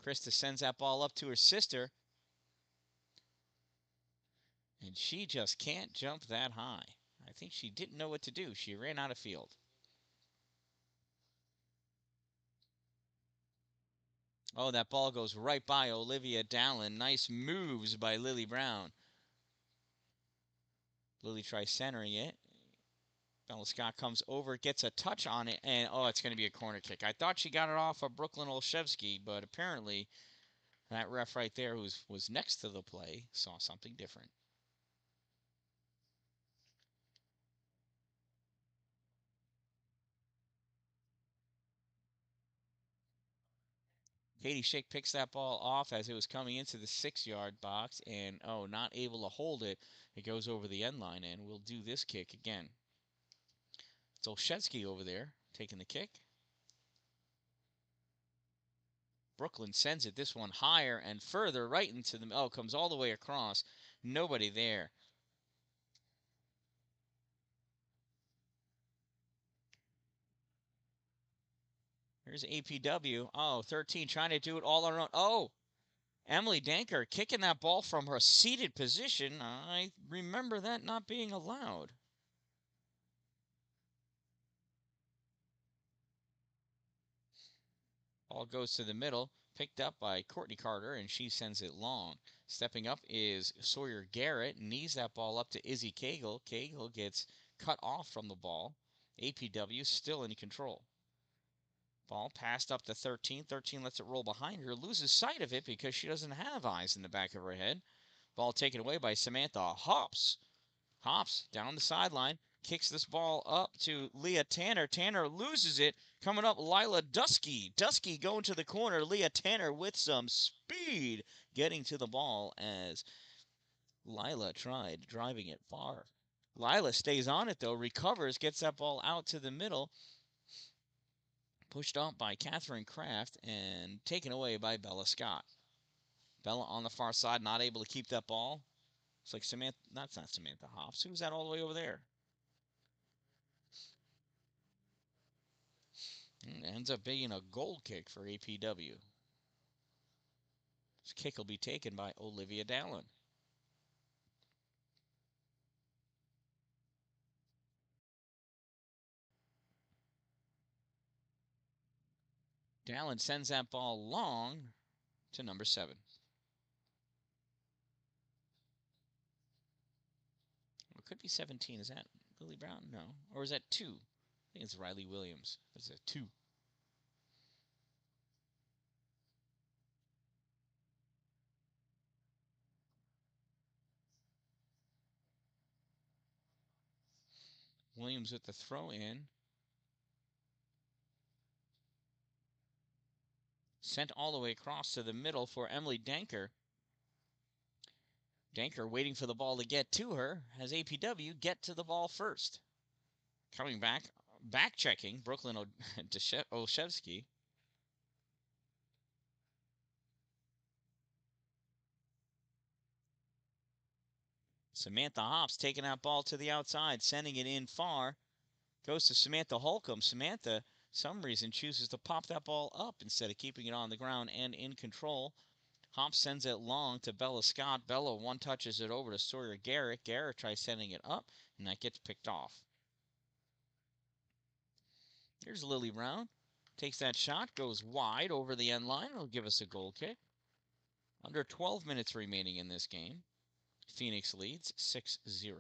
Krista sends that ball up to her sister, and she just can't jump that high. I think she didn't know what to do. She ran out of field. Oh, that ball goes right by Olivia Dallin. Nice moves by Lily Brown. Lily tries centering it. Bella Scott comes over, gets a touch on it, and oh, it's going to be a corner kick. I thought she got it off of Brooklyn Olszewski, but apparently that ref right there who was next to the play saw something different. Katie Schick picks that ball off as it was coming into the 6-yard box, and oh, not able to hold it. It goes over the end line, and we'll do this kick again. It's Olszewski over there taking the kick. Brooklyn sends it this one higher and further right into the... Oh, comes all the way across. Nobody there. Here's APW. Oh, 13 trying to do it all on her own. Oh, Emily Danker kicking that ball from her seated position. I remember that not being allowed. Ball goes to the middle, picked up by Courtney Carter, and she sends it long. Stepping up is Sawyer Garrett, knees that ball up to Izzy Cagle. Cagle gets cut off from the ball. APW still in control. Ball passed up to 13. 13 lets it roll behind her, loses sight of it because she doesn't have eyes in the back of her head. Ball taken away by Samantha Hops. Hops down the sideline, kicks this ball up to Leah Tanner. Tanner loses it. Coming up, Lila Dusky. Dusky going to the corner. Leah Tanner with some speed getting to the ball as Lila tried driving it far. Lila stays on it, though, recovers, gets that ball out to the middle. Pushed off by Catherine Kraft and taken away by Bella Scott. Bella on the far side, not able to keep that ball. It's like Samantha, that's not Samantha Hops. Who's that all the way over there? It ends up being a goal kick for APW. This kick will be taken by Olivia Dallin. Dallin sends that ball long to number 7. It could be 17. Is that Lily Brown? No. Or is that 2? I think it's Riley Williams. It's a 2. Williams with the throw in. Sent all the way across to the middle for Emily Danker. Danker waiting for the ball to get to her. Has APW get to the ball first. Coming back checking, Brooklyn Olszewski. Samantha Hops taking that ball to the outside, sending it in far. Goes to Samantha Holcomb. Samantha, some reason, chooses to pop that ball up instead of keeping it on the ground and in control. Hops sends it long to Bella Scott. Bella one touches it over to Sawyer Garrett. Garrett tries sending it up, and that gets picked off. Here's Lily Brown. Takes that shot, goes wide over the end line. It'll give us a goal kick. Under 12 minutes remaining in this game. Phoenix leads 6-0.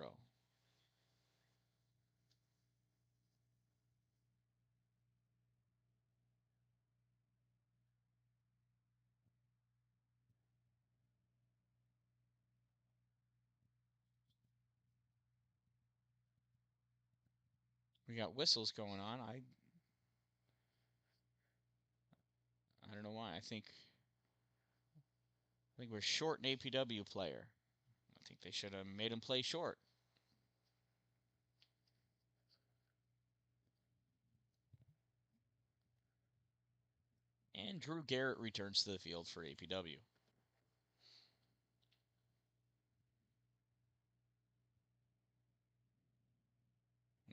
We got whistles going on. I don't know why. I think we're short an APW player. I think they should have made him play short. And Drew Garrett returns to the field for APW.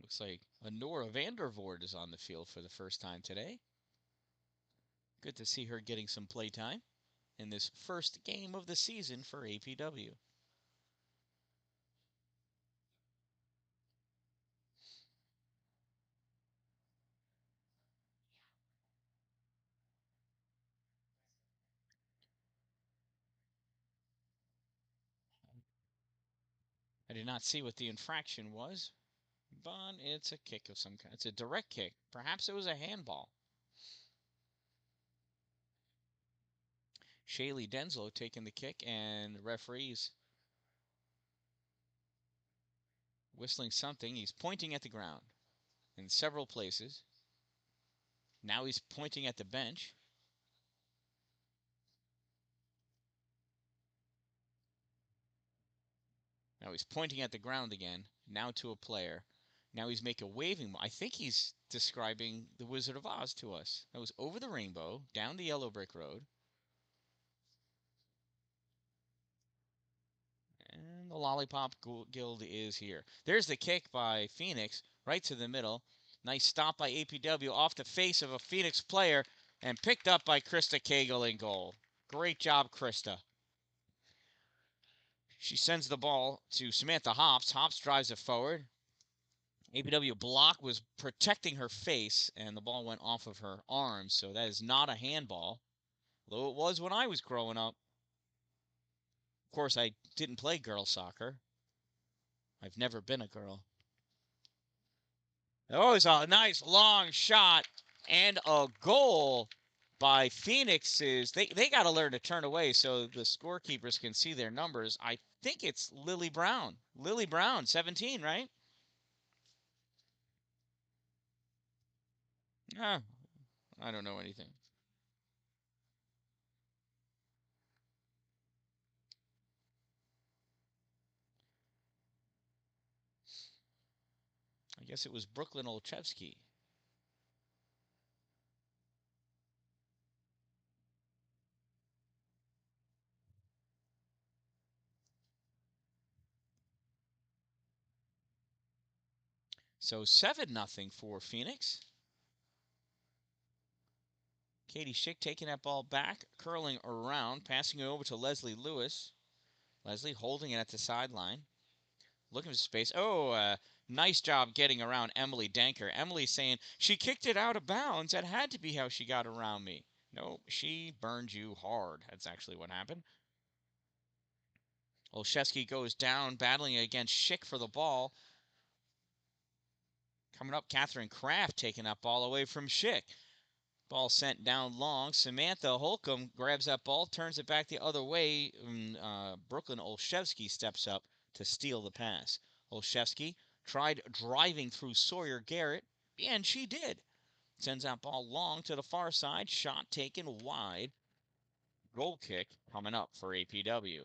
Looks like Honora Vandervoort is on the field for the first time today. Good to see her getting some play time in this first game of the season for APW. I did not see what the infraction was, but it's a kick of some kind. It's a direct kick. Perhaps it was a handball. Shaylee Denslow taking the kick, and the referee's whistling something. He's pointing at the ground in several places. Now he's pointing at the bench. Now he's pointing at the ground again. Now to a player. Now he's making a waving. I think he's describing the Wizard of Oz to us. That was over the rainbow, down the yellow brick road. And the Lollipop Guild is here. There's the kick by Phoenix, right to the middle. Nice stop by APW off the face of a Phoenix player and picked up by Krista Cagle in goal. Great job, Krista. She sends the ball to Samantha Hops. Hops drives it forward. APW block was protecting her face, and the ball went off of her arm, so that is not a handball, though it was when I was growing up. Of course, I didn't play girls soccer. I've never been a girl. Oh, it's a nice long shot and a goal by Phoenix's. They got to learn to turn away so the scorekeepers can see their numbers. I think it's Lily Brown. Lily Brown, 17, right? Ah, I don't know anything. I guess it was Brooklyn Olszewski. So 7-0 for Phoenix. Katie Schick taking that ball back, curling around, passing it over to Leslie Lewis. Leslie holding it at the sideline. Looking for space. Oh, nice job getting around Emily Danker. Emily saying she kicked it out of bounds. That had to be how she got around me. No, she burned you hard. That's actually what happened. Olszewski goes down, battling against Schick for the ball. Coming up, Catherine Kraft taking that ball away from Schick. Ball sent down long. Samantha Holcomb grabs that ball, turns it back the other way. Brooklyn Olszewski steps up to steal the pass. Olszewski tried driving through Sawyer Garrett, and she did. Sends that ball long to the far side. Shot taken wide. Goal kick coming up for APW.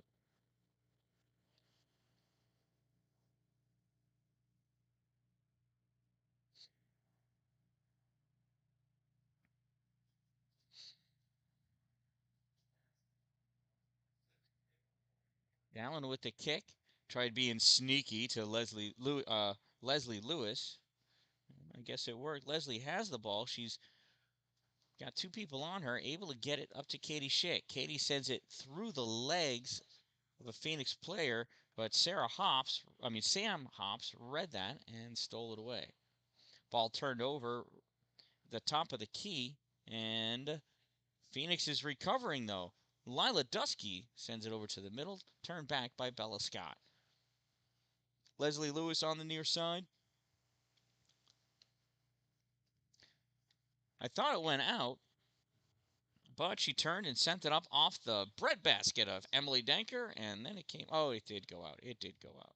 Allen with the kick. Tried being sneaky to Leslie Lewis. I guess it worked. Leslie has the ball. She's got two people on her, able to get it up to Katie Schick. Katie sends it through the legs of a Phoenix player, but Sam Hops read that and stole it away. Ball turned over the top of the key, and Phoenix is recovering, though. Lila Dusky sends it over to the middle, turned back by Bella Scott. Leslie Lewis on the near side. I thought it went out, but she turned and sent it up off the breadbasket of Emily Danker, and then it came. Oh, it did go out. It did go out.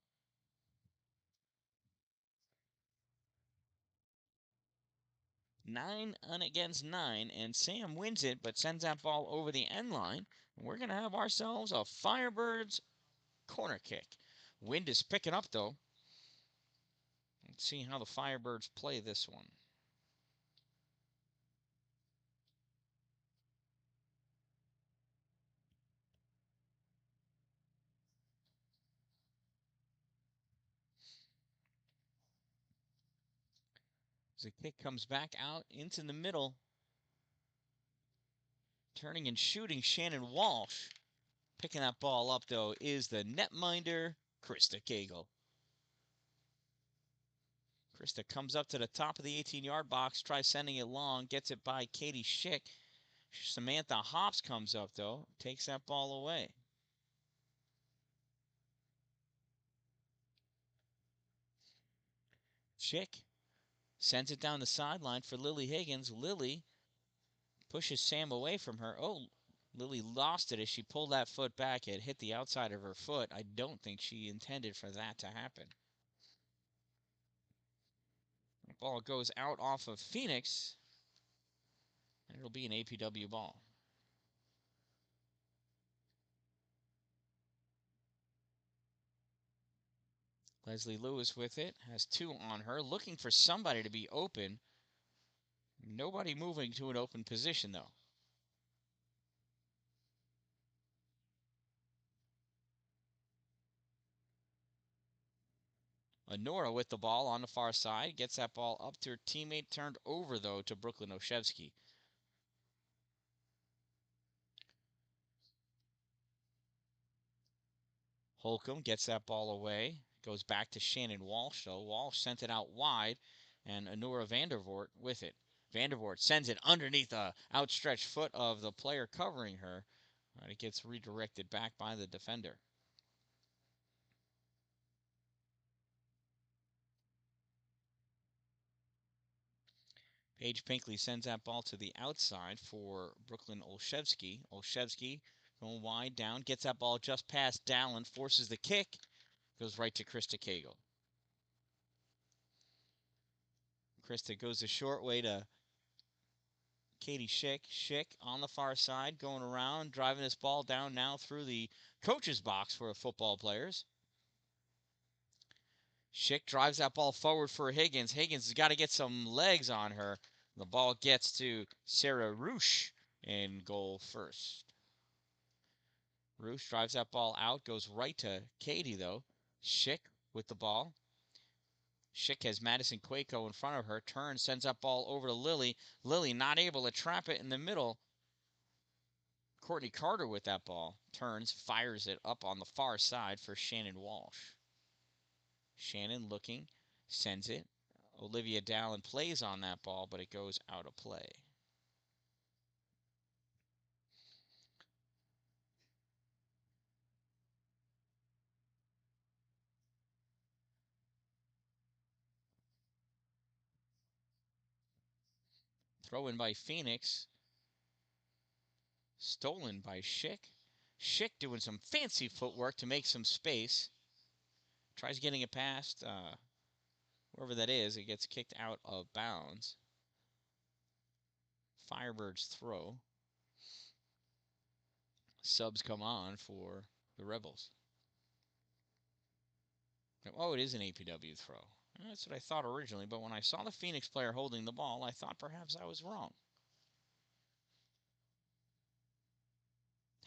9 against 9, and Sam wins it, but sends that ball over the end line. And we're going to have ourselves a Firebirds corner kick. Wind is picking up, though. Let's see how the Firebirds play this one. The kick comes back out into the middle. Turning and shooting, Shannon Walsh. Picking that ball up, though, is the netminder, Krista Cagle. Krista comes up to the top of the 18-yard box, tries sending it long, gets it by Katie Schick. Samantha Hobbs comes up, though, takes that ball away. Schick sends it down the sideline for Lily Higgins. Lily pushes Sam away from her. Oh, Lily lost it as she pulled that foot back. It hit the outside of her foot. I don't think she intended for that to happen. The ball goes out off of Phoenix, and it'll be an APW ball. Leslie Lewis with it, has two on her, looking for somebody to be open. Nobody moving to an open position, though. Honora with the ball on the far side, gets that ball up to her teammate, turned over, though, to Brooklyn Oshevsky. Holcomb gets that ball away, goes back to Shannon Walsh, though. Walsh sent it out wide, and Honora Vandervoort with it. Vandervoort sends it underneath the outstretched foot of the player covering her. It gets redirected back by the defender. Paige Pinkley sends that ball to the outside for Brooklyn Olszewski. Olszewski going wide down, gets that ball just past Dallin, forces the kick, goes right to Krista Cagle. Krista goes the short way to Katie Schick. Schick on the far side, going around, driving this ball down now through the coach's box for football players. Schick drives that ball forward for Higgins. Higgins has got to get some legs on her. The ball gets to Sarah Roosh in goal first. Roosh drives that ball out, goes right to Katie, though. Schick with the ball. Schick has Madison Quaco in front of her. Turns, sends that ball over to Lily. Lily not able to trap it in the middle. Courtney Carter with that ball. Turns, fires it up on the far side for Shannon Walsh. Shannon looking, sends it. Olivia Dallin plays on that ball, but it goes out of play. Throw in by Phoenix. Stolen by Schick. Schick doing some fancy footwork to make some space. Tries getting it past wherever that is. It gets kicked out of bounds. Firebirds throw. Subs come on for the Rebels. Oh, it is an APW throw. That's what I thought originally, but when I saw the Phoenix player holding the ball, I thought perhaps I was wrong.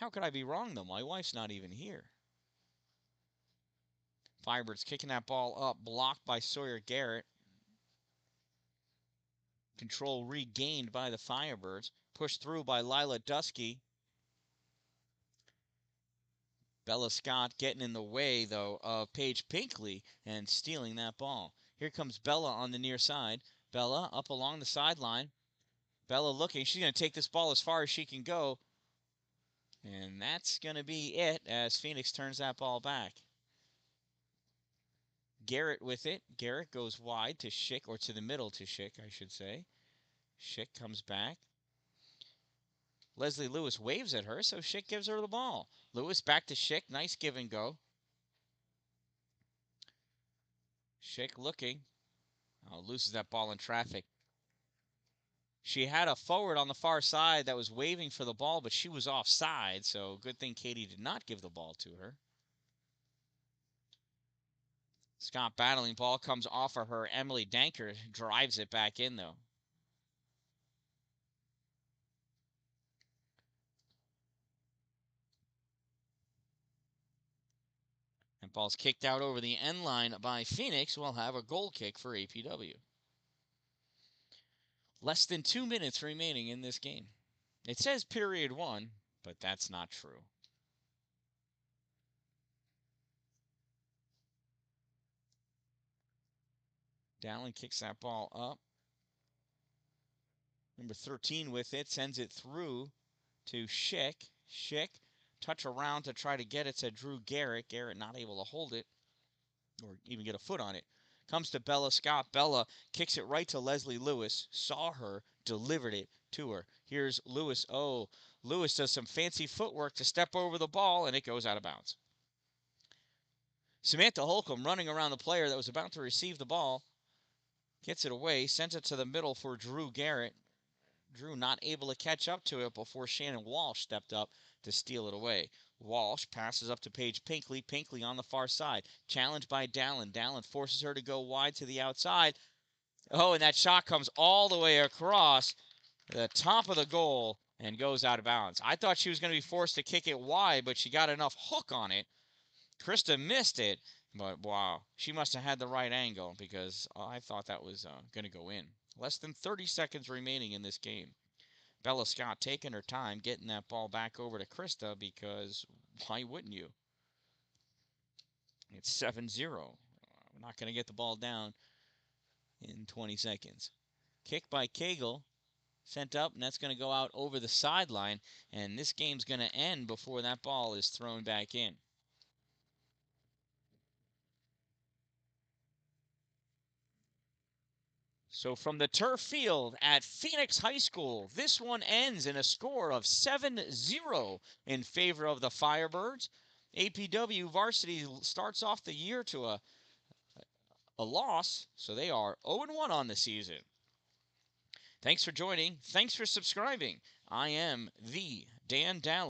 How could I be wrong, though? My wife's not even here. Firebirds kicking that ball up, blocked by Sawyer Garrett. Control regained by the Firebirds. Pushed through by Lila Dusky. Bella Scott getting in the way, though, of Paige Pinkley and stealing that ball. Here comes Bella on the near side. Bella up along the sideline. Bella looking. She's going to take this ball as far as she can go. And that's going to be it as Phoenix turns that ball back. Garrett with it. Garrett goes wide to Schick, or to the middle to Schick, I should say. Schick comes back. Leslie Lewis waves at her, so Schick gives her the ball. Lewis back to Schick. Nice give and go. Schick looking. Oh, loses that ball in traffic. She had a forward on the far side that was waving for the ball, but she was offside, so good thing Katie did not give the ball to her. Scott battling, ball comes off of her. Emily Danker drives it back in, though. And ball's kicked out over the end line by Phoenix. We'll have a goal kick for APW. Less than 2 minutes remaining in this game. It says period 1, but that's not true. Dallin kicks that ball up. Number 13 with it, sends it through to Schick. Schick, touch around to try to get it to Drew Garrett. Garrett not able to hold it or even get a foot on it. Comes to Bella Scott. Bella kicks it right to Leslie Lewis. Saw her, delivered it to her. Here's Lewis. Oh, Lewis does some fancy footwork to step over the ball, and it goes out of bounds. Samantha Holcomb running around the player that was about to receive the ball. Gets it away, sends it to the middle for Drew Garrett. Drew not able to catch up to it before Shannon Walsh stepped up to steal it away. Walsh passes up to Paige Pinkley. Pinkley on the far side. Challenged by Dallin. Dallin forces her to go wide to the outside. Oh, and that shot comes all the way across the top of the goal and goes out of bounds. I thought she was going to be forced to kick it wide, but she got enough hook on it. Krista missed it, but wow, she must have had the right angle because I thought that was going to go in. Less than 30 seconds remaining in this game. Bella Scott taking her time getting that ball back over to Krista because why wouldn't you? It's 7-0. We're not going to get the ball down in 20 seconds. Kick by Cagle, sent up, and that's going to go out over the sideline, and this game's going to end before that ball is thrown back in. So from the turf field at Phoenix High School, this one ends in a score of 7-0 in favor of the Firebirds. APW Varsity starts off the year to a loss, so they are 0-1 on the season. Thanks for joining. Thanks for subscribing. I am the Dan Dallin.